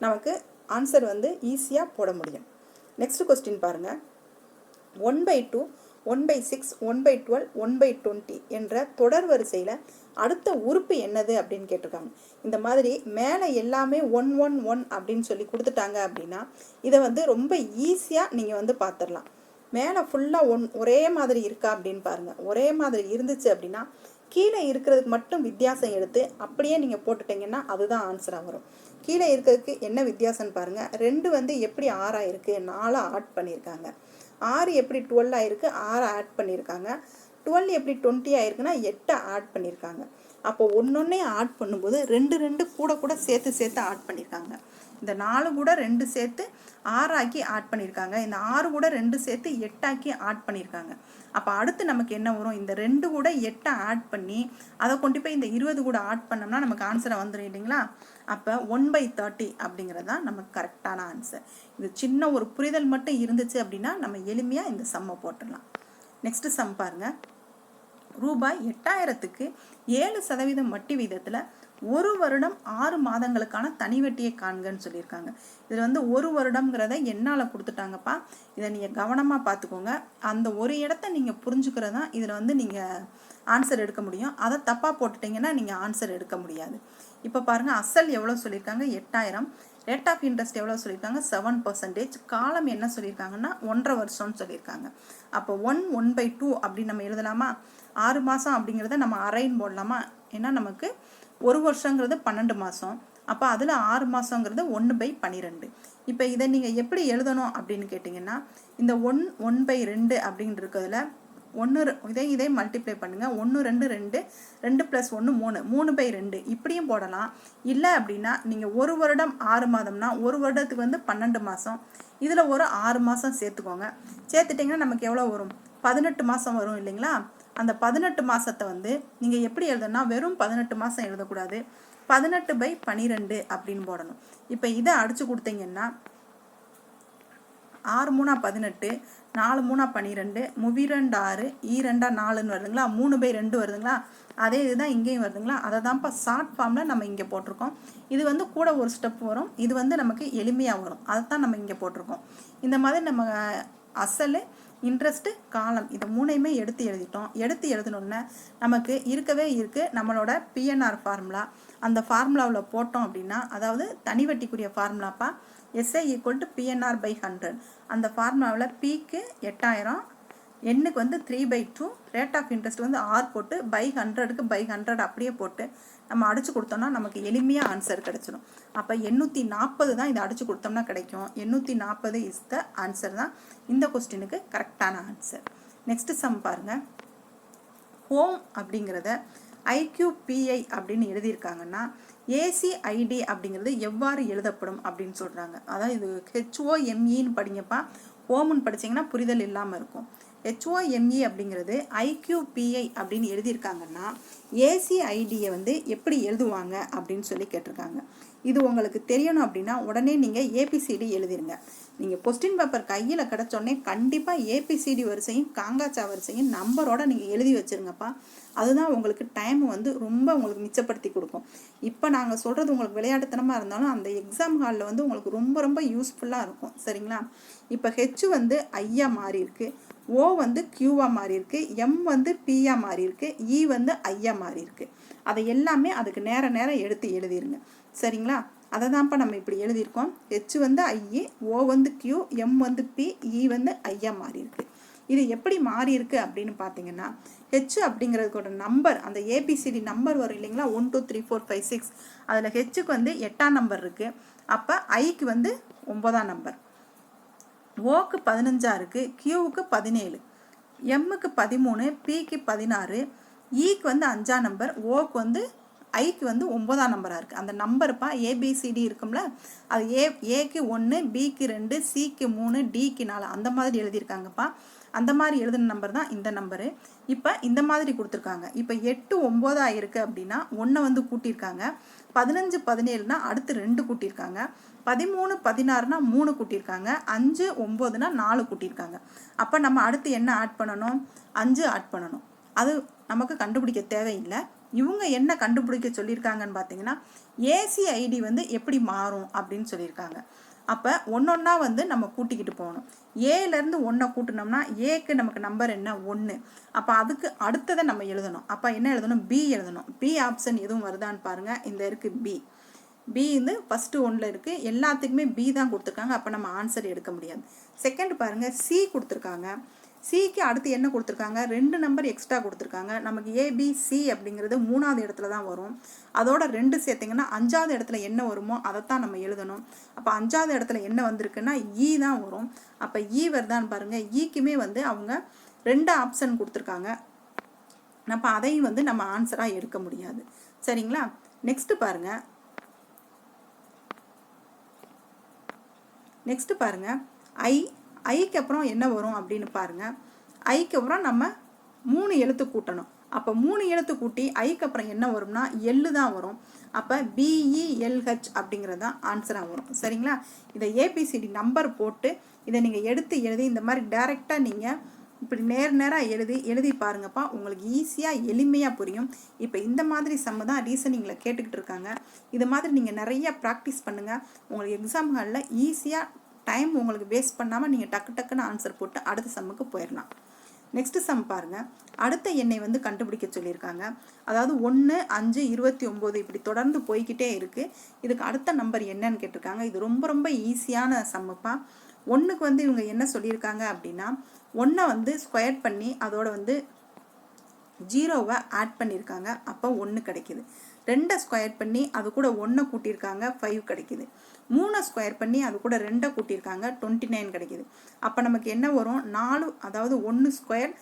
நமக்கு ஆன்சர் வந்து ஈஸியாக போட முடியும். நெக்ஸ்ட் கொஸ்டின் பாருங்கள். 1/2, 1/6, 1/12, 1/20 என்ற தொடர் வரிசையில் அடுத்த உறுப்பு என்னது அப்படின்னு கேட்டிருக்காங்க. இந்த மாதிரி மேலே எல்லாமே 1 1 1 அப்படின்னு சொல்லி கொடுத்துட்டாங்க அப்படின்னா இதை வந்து ரொம்ப ஈஸியாக நீங்கள் வந்து பார்த்துடலாம். மேலே ஃபுல்லாக ஒரே மாதிரி இருக்கா அப்படின்னு பாருங்கள். ஒரே மாதிரி இருந்துச்சு அப்படின்னா கீழே இருக்கிறதுக்கு மட்டும் வித்தியாசம் எடுத்து அப்படியே நீங்கள் போட்டுட்டிங்கன்னா அதுதான் ஆன்சராக வரும். கீழே இருக்கிறதுக்கு என்ன வித்தியாசம்னு பாருங்கள். 2 வந்து எப்படி 6 இருக்குது, 4 ஆட் பண்ணியிருக்காங்க. 6 எப்படி 12 ஆயிருக்கு, 6 ஆட் பண்ணியிருக்காங்க. 12 எப்படி 20 ஆயிருக்குன்னா 8 ஆட் பண்ணியிருக்காங்க. அப்போ ஒன்னொன்னே ஆட் பண்ணும்போது 2 2 கூட சேர்த்து ஆட் பண்ணியிருக்காங்க. இந்த 4 கூட 2 சேர்த்து 6 ஆக்கி ஆட் பண்ணியிருக்காங்க. இந்த 6 கூட 2 சேர்த்து 8 ஆக்கி ஆட் பண்ணியிருக்காங்க. அப்போ அடுத்து நமக்கு என்ன வரும்? இந்த 2 கூட 8 ஆட் பண்ணி அதை கொண்டு போய் இந்த 20 கூட ஆட் பண்ணோம்னா நமக்கு ஆன்சரை வந்துடும் இல்லைங்களா? அப்போ 1/30 அப்படிங்கிறது தான் நமக்கு கரெக்டான ஆன்சர். இது சின்ன ஒரு புரிதல் மட்டும் இருந்துச்சு அப்படின்னா நம்ம எளிமையாக இந்த சம்மை போட்டுடலாம். நெக்ஸ்ட் சம் பாருங்க. ரூபாய் 8000க்கு 7% வட்டி வீதத்தில் 1 வருடம் 6 மாதங்களுக்கான தனி வட்டியை காண்கன்னு சொல்லியிருக்காங்க. இதில் வந்து 1 வருடம்ங்கிறத என்னால் கொடுத்துட்டாங்கப்பா. இதை நீங்கள் கவனமாக பார்த்துக்கோங்க. அந்த ஒரு இடத்த நீங்கள் புரிஞ்சுக்கிறது தான் இதில் வந்து நீங்கள் ஆன்சர் எடுக்க முடியும். அதை தப்பாக போட்டுட்டிங்கன்னா நீங்கள் ஆன்சர் எடுக்க முடியாது. இப்போ பாருங்கள், அசல் எவ்வளோ சொல்லியிருக்காங்க? 8000. ரேட் ஆஃப் இன்ட்ரெஸ்ட் எவ்வளோ சொல்லியிருக்காங்க? 7%. காலம் என்ன சொல்லியிருக்காங்கன்னா 1.5 வருஷம்னு சொல்லியிருக்காங்க. அப்போ 1/2 அப்படின்னு நம்ம எழுதலாமா? 6 மாதம் அப்படிங்கிறத நம்ம அரைன்னு போடலாமா? ஏன்னா நமக்கு 1 வருஷங்கிறது 12 மாதம். அப்போ அதில் 6 மாதங்கிறது 1/12. இப்போ இதை நீங்கள் எப்படி எழுதணும் அப்படின்னு கேட்டிங்கன்னா இந்த 1/2 அப்படின்னு இருக்கிறதுல 1 இதை மல்டிப்ளை பண்ணுங்கள். 1 2 2 2 + 1 3 3/2 இப்படியும் போடலாம். இல்லை அப்படின்னா நீங்கள் 1 வருடம் 6 மாதம்னா 1 வருடத்துக்கு வந்து 12 மாதம். இதில் ஒரு 6 மாதம் சேர்த்துக்கோங்க. சேர்த்துட்டிங்கன்னா நமக்கு எவ்வளோ வரும்? 18 மாதம் வரும் இல்லைங்களா? அந்த 18 மாதத்தை வந்து நீங்கள் எப்படி எழுதணும்னா வெறும் 18 மாதம் எழுதக்கூடாது, 18/12 அப்படின்னு போடணும். இப்போ இதை அடித்து கொடுத்தீங்கன்னா 6 3 18, 4 3 12, 3 6, 2 4ன்னு வருதுங்களா? 3/2 வருதுங்களா? அதே இதுதான் இங்கேயும் வருதுங்களா? அதை தான்ப்பா ஷார்ட் ஃபார்மில் நம்ம இங்கே போட்டிருக்கோம். இது வந்து கூட ஒரு ஸ்டெப் வரும், இது வந்து நமக்கு எளிமையாக வரும், அதை தான் நம்ம இங்கே போட்டிருக்கோம். இந்த மாதிரி நம்ம அசல், இன்ட்ரெஸ்ட்டு, காலம் இதை மூணையுமே எடுத்து எழுதிட்டோம். எடுத்து எழுதணுன்னா நமக்கு இருக்கவே இருக்குது நம்மளோட பிஎன்ஆர் ஃபார்முலா. அந்த ஃபார்முலாவில் போட்டோம் அப்படின்னா, அதாவது தனி வட்டிக்குரிய ஃபார்முலாப்பா, SI = PNR/100. அந்த ஃபார்முலாவில் Pக்கு 8000, Nக்கு வந்து 3/2, ரேட் ஆஃப் இன்ட்ரெஸ்ட் வந்து R போட்டு /100க்கு /100 அப்படியே போட்டு நம்ம அடிச்சு கொடுத்தோம்னா நமக்கு எளிமையாக ஆன்சர் கிடைச்சிடும். அப்போ 840 தான் இதை அடிச்சு கொடுத்தோம்னா கிடைக்கும். 840 இஸ் த ஆன்சர் தான் இந்த கொஸ்டினுக்கு கரெக்டான ஆன்சர். நெக்ஸ்ட் சம் பாருங்கள். ஹோம் அப்படிங்கிறத IQPI அப்படின்னு எழுதியிருக்காங்கன்னா ACID அப்படிங்கிறது எவ்வாறு எழுதப்படும் அப்படின்னு சொல்கிறாங்க. அதாவது இது HOMEன்னு படிங்கப்பா. ஹோம்னு படிச்சிங்கன்னா புரிதல் இல்லாமல் இருக்கும். HOME அப்படிங்கிறது IQPI அப்படின்னு எழுதியிருக்காங்கன்னா ACIDயை வந்து எப்படி எழுதுவாங்க அப்படின்னு சொல்லி கேட்டிருக்காங்க. இது உங்களுக்கு தெரியணும் அப்படின்னா உடனே நீங்கள் ABCD எழுதிருங்க. நீங்கள் கொஸ்டின் பேப்பர் கையில் கிடச்சோடனே கண்டிப்பாக ABCD வரிசையும் காங்காச்சா வரிசையும் நம்பரோட நீங்கள் எழுதி வச்சுருங்கப்பா. அதுதான் உங்களுக்கு டைம் வந்து ரொம்ப உங்களுக்கு மிச்சப்படுத்தி கொடுக்கும். இப்போ நாங்கள் சொல்கிறது உங்களுக்கு விளையாட்டுத்தனமாக இருந்தாலும் அந்த எக்ஸாம் ஹாலில் வந்து உங்களுக்கு ரொம்ப ரொம்ப யூஸ்ஃபுல்லாக இருக்கும். சரிங்களா? இப்போ H வந்து ஐயா மாறி இருக்கு, O வந்து Qவா மாறி இருக்கு, M வந்து Pயா மாறி இருக்கு, E வந்து ஐயா மாறி இருக்கு. அதை எல்லாமே அதுக்கு நேரம் எடுத்து எழுதிருங்க. சரிங்களா? அதை தான்ப்பா நம்ம இப்படி எழுதியிருக்கோம். H வந்து ஐ, O வந்து Q, M வந்து P, E வந்து ஐயா மாறி இருக்கு. இது எப்படி மாறி இருக்கு அப்படின்னு பார்த்தீங்கன்னா H அப்படிங்கிறதுக்கோட நம்பர், அந்த ABCD நம்பர் வரும் இல்லைங்களா? 1 2 3 4 5 6. அதில் Hக்கு வந்து 8ஆம் நம்பர் இருக்கு. அப்போ ஐக்கு வந்து 9ஆம் நம்பர், ஓக்கு 15 இருக்கு, Qவுக்கு 17, எம்முக்கு 13, Pக்கு 16, ஈக்கு வந்து 5ஆம் நம்பர், ஓக்கு வந்து ஐக்கு வந்து 9ஆம் நம்பராக இருக்குது. அந்த நம்பருப்பா ABCD இருக்கும்ல, அது ஏக்கு 1, பிக்கு 2, சிக்கு 3, டிக்கு 4 அந்த மாதிரி எழுதியிருக்காங்கப்பா. அந்த மாதிரி எழுதின நம்பர் தான் இந்த நம்பரு. இப்போ இந்த மாதிரி கொடுத்துருக்காங்க. இப்போ 8 9 இருக்குது அப்படின்னா 1 வந்து கூட்டியிருக்காங்க. 15 17னா அடுத்து 2 கூட்டியிருக்காங்க. 13 16னா 3 கூட்டியிருக்காங்க. 5 9னா 4 கூட்டியிருக்காங்க. அப்போ நம்ம அடுத்து என்ன ஆட் பண்ணணும்? 5 ஆட் பண்ணணும். அது நமக்கு கண்டுபிடிக்க தேவையில்லை. இவங்க என்ன கண்டுபிடிக்க சொல்லியிருக்காங்கன்னு பார்த்தீங்கன்னா ACID வந்து எப்படி மாறும் அப்படின்னு சொல்லியிருக்காங்க. அப்போ ஒன்றொன்னா வந்து நம்ம கூட்டிக்கிட்டு போகணும். ஏலேருந்து 1 கூட்டினோம்னா ஏக்கு நமக்கு நம்பர் என்ன? 1. அப்போ அதுக்கு அடுத்ததை நம்ம எழுதணும். அப்போ என்ன எழுதணும்? B எழுதணும். B ஆப்ஷன் எதுவும் வருதான்னு பாருங்கள். இந்த இருக்குது B. B வந்து ஃபஸ்ட்டு 1ல் இருக்குது. எல்லாத்துக்குமே B தான் கொடுத்துருக்காங்க. அப்போ நம்ம ஆன்சர் எடுக்க முடியாது. செகண்ட் பாருங்கள், C கொடுத்துருக்காங்க. சிக்கு அடுத்து என்ன கொடுத்துருக்காங்க? 2 நம்பர் எக்ஸ்ட்ரா கொடுத்துருக்காங்க. நமக்கு ABC அப்படிங்கிறது 3ஆவது இடத்துல தான் வரும். அதோட 2 சேர்த்திங்கன்னா 5ஆவது இடத்துல என்ன வருமோ அதைத்தான் நம்ம எழுதணும். அப்போ 5ஆவது இடத்துல என்ன வந்திருக்குன்னா E தான் வரும். அப்போ E வருதான்னு பாருங்கள். ஈக்குமே வந்து அவங்க 2 ஆப்ஷன் கொடுத்துருக்காங்க. அப்போ அதையும் வந்து நம்ம ஆன்சராக எடுக்க முடியாது. சரிங்களா? நெக்ஸ்ட்டு பாருங்கள். ஐக்கு அப்புறம் என்ன வரும் அப்படின்னு பாருங்கள். ஐக்கு அப்புறம் நம்ம 3 எழுத்து கூட்டணும். அப்போ 3 எழுத்து கூட்டி ஐக்கு அப்புறம் என்ன வரும்னா எள்ளு தான் வரும். அப்போ BELH அப்படிங்கிறது தான் ஆன்சராக வரும். சரிங்களா? இதை ABCD நம்பர் போட்டு இதை நீங்கள் எடுத்து எழுதி இந்த மாதிரி டைரெக்டாக நீங்கள் இப்படி நேராக எழுதி பாருங்கப்பா. உங்களுக்கு ஈஸியாக எளிமையாக புரியும். இப்போ இந்த மாதிரி சம்ம தான் ரீசனிங்கில் கேட்டுக்கிட்டு இருக்காங்க. இது மாதிரி நீங்கள் நிறையா ப்ராக்டிஸ் பண்ணுங்கள். உங்களுக்கு எக்ஸாம் ஹாலில் ஈஸியாக டைம் உங்களுக்கு வேஸ்ட் பண்ணாமல் நீங்கள் டக்குன்னு ஆன்சர் போட்டு அடுத்த சம்முக்கு போயிடலாம். நெக்ஸ்ட் சம் பாருங்கள். அடுத்த எண்ணை வந்து கண்டுபிடிக்க சொல்லியிருக்காங்க. அதாவது 1 5 29 இப்படி தொடர்ந்து போய்கிட்டே இருக்குது. இதுக்கு அடுத்த நம்பர் என்னன்னு கேட்டிருக்காங்க. இது ரொம்ப ரொம்ப ஈஸியான சம்முப்பா. 1க்கு வந்து இவங்க என்ன சொல்லியிருக்காங்க அப்படின்னா 1 வந்து ஸ்கொயர் பண்ணி அதோட வந்து 0வை ஆட் பண்ணியிருக்காங்க. அப்போ 1 கிடைக்குது. 2 ஸ்கொயர் பண்ணி அது கூட 1 கூட்டியிருக்காங்க, 5 கிடைக்குது. 3 ஸ்கொயர் பண்ணி அது கூட 2 கூட்டியிருக்காங்க, 29 கிடைக்குது. அப்போ நமக்கு என்ன வரும்? 4, அதாவது 1 ஸ்கொயர்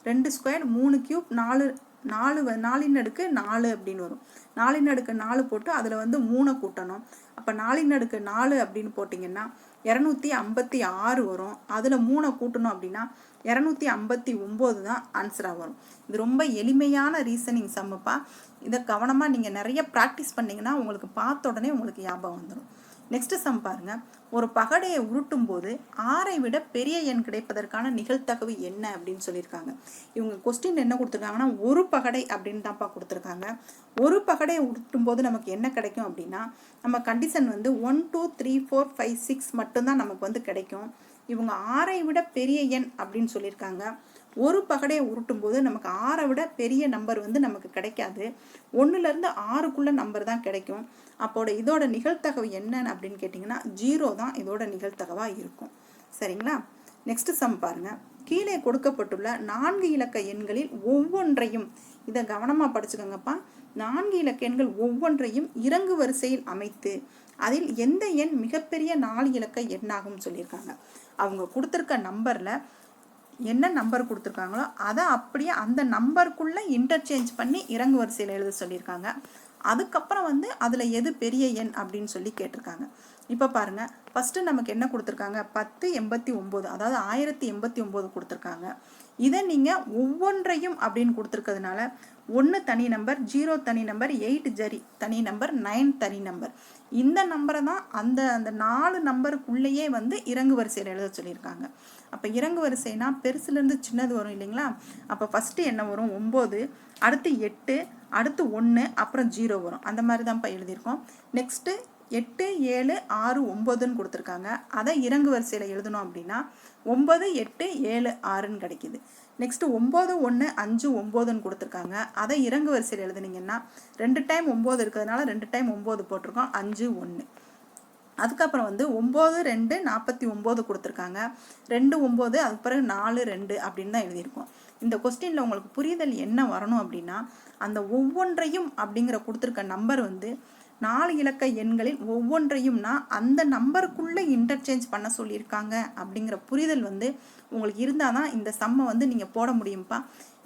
2 ஸ்கொயர் 3 கியூப் 4 4 அடுக்கு 4 அப்படின்னு வரும். 4 அடுக்கு 4 போட்டு அதில் வந்து 3 கூட்டணும். அப்போ 4 அடுக்கு 4 அப்படின்னு போட்டிங்கன்னா 256 வரும். அதில் 3 கூட்டணும் அப்படின்னா 259 தான் ஆன்சராக வரும். இது ரொம்ப எளிமையான ரீசனிங் சம்முப்பா. இதை கவனமாக நீங்கள் நிறைய ப்ராக்டிஸ் பண்ணிங்கன்னா உங்களுக்கு பார்த்த உடனே உங்களுக்கு ஞாபகம் வந்துடும். நெக்ஸ்ட் சம் பாருங்க. ஒரு பகடையை உருட்டும் போது 6ஐ விட பெரிய எண் கிடைப்பதற்கான நிகழ்தகவு என்ன அப்படின்னு சொல்லியிருக்காங்க. இவங்க கொஸ்டின் என்ன கொடுத்துருக்காங்கன்னா ஒரு பகடை அப்படின்னு தான்ப்பா கொடுத்துருக்காங்க. ஒரு பகடையை உருட்டும் போது நமக்கு என்ன கிடைக்கும் அப்படின்னா நம்ம கண்டிஷன் வந்து 1 2 3 4 5 6 மட்டும்தான் நமக்கு வந்து கிடைக்கும். இவங்க 6ஐ விட பெரிய எண் அப்படின்னு சொல்லியிருக்காங்க. ஒரு பகடையை உருட்டும் போது நமக்கு 6ஐ விட பெரிய நம்பர் வந்து நமக்கு கிடைக்காது. 1லேருந்து 6க்குள்ள நம்பர் தான் கிடைக்கும். அப்போட இதோட நிகழ்தகவு என்னன்னு அப்படின்னு கேட்டிங்கன்னா 0 தான் இதோட நிகழ்தகவாக இருக்கும். சரிங்களா? நெக்ஸ்ட் சம் பாருங்க. கீழே கொடுக்கப்பட்டுள்ள 4 இலக்க எண்களில் ஒவ்வொன்றையும், இதை கவனமாக படிச்சுக்கோங்கப்பா, 4 இலக்க எண்கள் ஒவ்வொன்றையும் இறங்கு வரிசையில் அமைத்து அதில் எந்த எண் மிகப்பெரிய 4 இலக்க எண்ணாகும் சொல்லியிருக்காங்க. அவங்க கொடுத்துருக்க நம்பரில் என்ன நம்பர் கொடுத்துருக்காங்களோ அதை அப்படியே அந்த நம்பருக்குள்ளே இன்டர்சேஞ்ச் பண்ணி இறங்கு வரிசையில் எழுத சொல்லியிருக்காங்க. அதுக்கப்புறம் வந்து அதில் எது பெரிய எண் அப்படின்னு சொல்லி கேட்டிருக்காங்க. இப்போ பாருங்கள், ஃபஸ்ட்டு நமக்கு என்ன கொடுத்துருக்காங்க, 1089, அதாவது 1089 கொடுத்துருக்காங்க. இதை நீங்கள் ஒவ்வொன்றையும் அப்படின்னு கொடுத்துருக்கிறதுனால 1 தனி நம்பர், 0 தனி நம்பர், 8 தனி நம்பர், 9 தனி நம்பர், இந்த நம்பரை தான் அந்த 4 நம்பருக்குள்ளேயே வந்து இறங்கு வரிசையில் எழுத சொல்லியிருக்காங்க. அப்போ இறங்கு வரிசைனா பெருசுலேருந்து சின்னது வரும் இல்லைங்களா? அப்போ ஃபஸ்ட்டு என்ன வரும், 9, அடுத்து 8, அடுத்து 1, அப்புறம் 0 வரும். அந்த மாதிரி தான்ப்பா எழுதியிருக்கோம். நெக்ஸ்ட்டு 8 7 6 9ன்னு கொடுத்துருக்காங்க. அதை இறங்கு வரிசையில் எழுதணும் அப்படின்னா 9 8 7 6ன்னு கிடைக்கிது. நெக்ஸ்ட்டு 9 1 5 9ன்னு கொடுத்துருக்காங்க. அதை இறங்கு வரிசையில் எழுதுனீங்கன்னா 2 டைம் 9 இருக்கிறதுனால 2 டைம் 9 போட்டிருக்கோம், 5 1. அதுக்கப்புறம் வந்து 9 2 49 கொடுத்துருக்காங்க. 2 9, அதுக்கு பிறகு 4 2 அப்படின்னு தான் எழுதியிருக்கோம். இந்த கொஸ்டினில் உங்களுக்கு புரிதல் என்ன வரணும் அப்படின்னா அந்த ஒவ்வொன்றையும் அப்படிங்கிற கொடுத்துருக்க நம்பர் வந்து 4 இலக்க எண்களில் ஒவ்வொன்றையும்னா அந்த நம்பருக்குள்ளே இன்டர்சேஞ்ச் பண்ண சொல்லியிருக்காங்க அப்படிங்கிற புரிதல் வந்து உங்களுக்கு இருந்தால் தான் இந்த சம்மை வந்து நீங்கள் போட முடியும்ப்பா.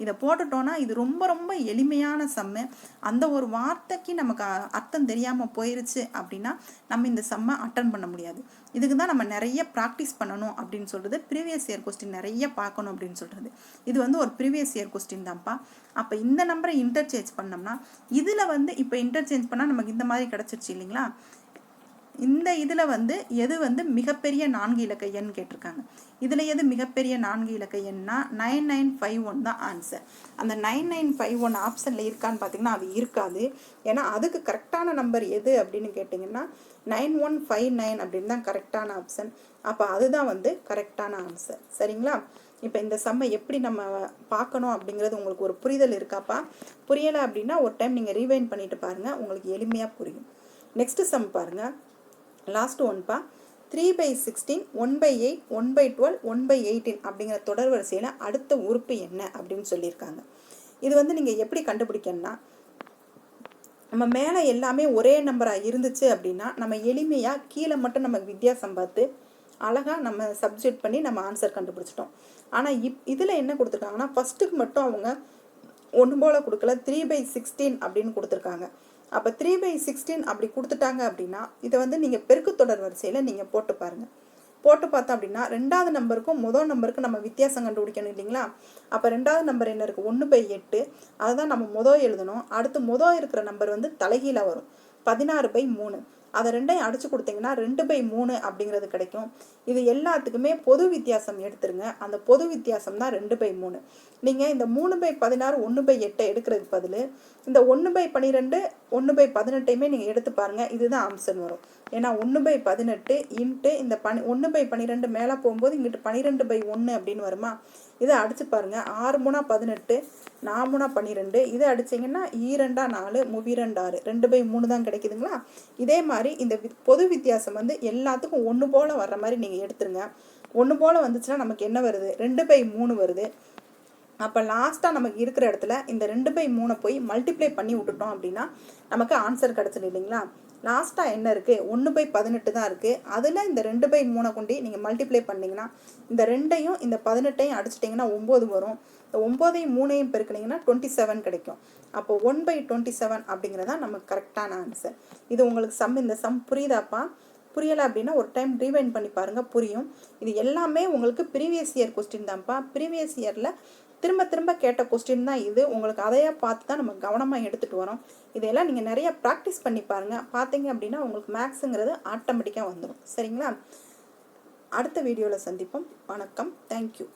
இதை போட்டுட்டோன்னா இது ரொம்ப ரொம்ப எளிமையான சம்மு. அந்த ஒரு வார்த்தைக்கு நமக்கு அர்த்தம் தெரியாமல் போயிருச்சு அப்படின்னா நம்ம இந்த சம்மை அட்டன் பண்ண முடியாது. இதுக்கு தான் நம்ம நிறைய ப்ராக்டிஸ் பண்ணணும் அப்படின்னு சொல்கிறது. ப்ரீவியஸ் இயர் கொஸ்டின் நிறைய பார்க்கணும் அப்படின்னு சொல்கிறது. இது வந்து ஒரு ப்ரீவியஸ் இயர் கொஸ்டின் தான்ப்பா. அப்போ இந்த நம்பரை இன்டர்சேஞ்ச் பண்ணோம்னா இதில் வந்து இப்போ இன்டர்சேஞ்ச் பண்ணால் நமக்கு இந்த மாதிரி கிடச்சிருச்சு இல்லைங்களா? இந்த இதில் வந்து எது வந்து மிகப்பெரிய 4 இலக்க எண் கேட்டிருக்காங்க. இதில் எது மிகப்பெரிய 4 இலக்க எண்ணா 9951 தான் ஆன்சர். அந்த 9951 ஆப்ஷனில் இருக்கான்னு பார்த்தீங்கன்னா அது இருக்காது. ஏன்னா அதுக்கு கரெக்டான நம்பர் எது அப்படின்னு கேட்டிங்கன்னா 9159 அப்படின்னு தான் கரெக்டான ஆப்ஷன். அப்போ அதுதான் வந்து கரெக்டான ஆன்சர். சரிங்களா? இப்போ இந்த சம்மை எப்படி நம்ம பார்க்கணும் அப்படிங்கிறது உங்களுக்கு ஒரு புரிதல் இருக்காப்பா? புரியலை அப்படின்னா ஒரு டைம் நீங்கள் ரீவைண்ட் பண்ணிட்டு பாருங்கள், உங்களுக்கு எளிமையாக புரியும். நெக்ஸ்ட் சம் பாருங்கள், லாஸ்ட் ஒன்ப்பா. 3/16 1/8 1/12 1/18 அப்படிங்கிற தொடர் வரிசையில் அடுத்த உறுப்பு என்ன அப்படின்னு சொல்லியிருக்காங்க. இது வந்து நீங்கள் எப்படி கண்டுபிடிக்கணும்னா நம்ம மேலே எல்லாமே ஒரே நம்பராக இருந்துச்சு அப்படின்னா நம்ம எளிமையாக கீழே மட்டும் நமக்கு வித்தியாசம் பார்த்து அழகாக நம்ம சப்ஸ்டிட்யூட் பண்ணி நம்ம ஆன்சர் கண்டுபிடிச்சிட்டோம். ஆனால் இதில் என்ன கொடுத்துருக்காங்கன்னா ஃபஸ்ட்டுக்கு மட்டும் அவங்க ஒன்று போல் கொடுக்கல, 3/16 அப்படின்னு கொடுத்துருக்காங்க. அப்போ 3/16 அப்படி கொடுத்துட்டாங்க அப்படின்னா இதை வந்து நீங்கள் பெருக்கு தொடர் வரிசையில் நீங்கள் போட்டு பாருங்கள். போட்டு பார்த்தோம் அப்படின்னா ரெண்டாவது நம்பருக்கும் முதல் நம்பருக்கும் நம்ம வித்தியாசம் கண்டுபிடிக்கணும் இல்லைங்களா? அப்போ ரெண்டாவது நம்பர் என்ன இருக்குது, 1/8, அதுதான் நம்ம முதல் எழுதணும். அடுத்து முதல் இருக்கிற நம்பர் வந்து தலைகீழாக வரும், 16/3. அதை ரெண்டையும் அடிச்சு கொடுத்தீங்கன்னா 2/3 அப்படிங்கிறது கிடைக்கும். இது எல்லாத்துக்குமே பொது வித்தியாசம் எடுத்துருங்க. அந்த பொது வித்தியாசம் தான் 2/3. நீங்கள் இந்த 3/16 1/8 எடுக்கிறதுக்கு பதில் இந்த 1/12 1/18 நீங்கள் எடுத்து பாருங்கள், இதுதான் ஆப்ஷன் வரும். ஏன்னா 1/18 இன்ட்டு இந்த 1/12 மேலே போகும்போது இங்கிட்டு 12/1 அப்படின்னு வருமா? இதை அடிச்சு பாருங்கள், 6 3 18 4 3 12. இதை அடிச்சிங்கன்னா 2 4 3 6 2/3 தான் கிடைக்குதுங்களா? இதே மாதிரி இந்த பொது வித்தியாசம் வந்து எல்லாத்துக்கும் ஒன்று போல் வர்ற மாதிரி நீங்கள் எடுத்துருங்க. ஒன்று போல் வந்துச்சுன்னா நமக்கு என்ன வருது, 2/3 வருது. அப்போ லாஸ்ட்டாக நமக்கு இருக்கிற இடத்துல இந்த 2/3 போய் மல்டிப்ளை பண்ணி விட்டுட்டோம் அப்படின்னா நமக்கு ஆன்சர் கிடச்சிடும் இல்லைங்களா. லாஸ்ட்டாக என்ன இருக்குது, 1/18 தான் இருக்குது. அதில் இந்த 2/3 கொண்டு நீங்கள் மல்டிப்ளை பண்ணிங்கன்னா இந்த 2ஐயும் இந்த 18ஐயும் அடிச்சிட்டிங்கன்னா 9 வரும். இந்த 9ஐயும் 3ஐயும் பெருக்கினீங்கன்னா 27 கிடைக்கும். அப்போ 1/27 அப்படிங்கிறதா நமக்கு கரெக்டான ஆன்சர். இது உங்களுக்கு இந்த சம் புரியுதாப்பா? புரியலை அப்படின்னா ஒரு டைம் ரீவைண்ட் பண்ணி பாருங்கள், புரியும். இது எல்லாமே உங்களுக்கு ப்ரீவியஸ் இயர் கொஸ்டின் தான்ப்பா. ப்ரீவியஸ் இயரில் திரும்ப திரும்ப கேட்ட கொஸ்டின் தான் இது. உங்களுக்கு அதையா பார்த்து தான் நம்ம கவனமாக எடுத்துகிட்டு வரோம். இதையெல்லாம் நீங்கள் நிறைய ப்ராக்டிஸ் பண்ணி பாருங்கள். பார்த்தீங்க அப்படின்னா உங்களுக்கு மேக்ஸுங்கிறது ஆட்டோமேட்டிக்காக வந்துடும். சரிங்களா? அடுத்த வீடியோவில் சந்திப்போம். வணக்கம். தேங்க்யூ.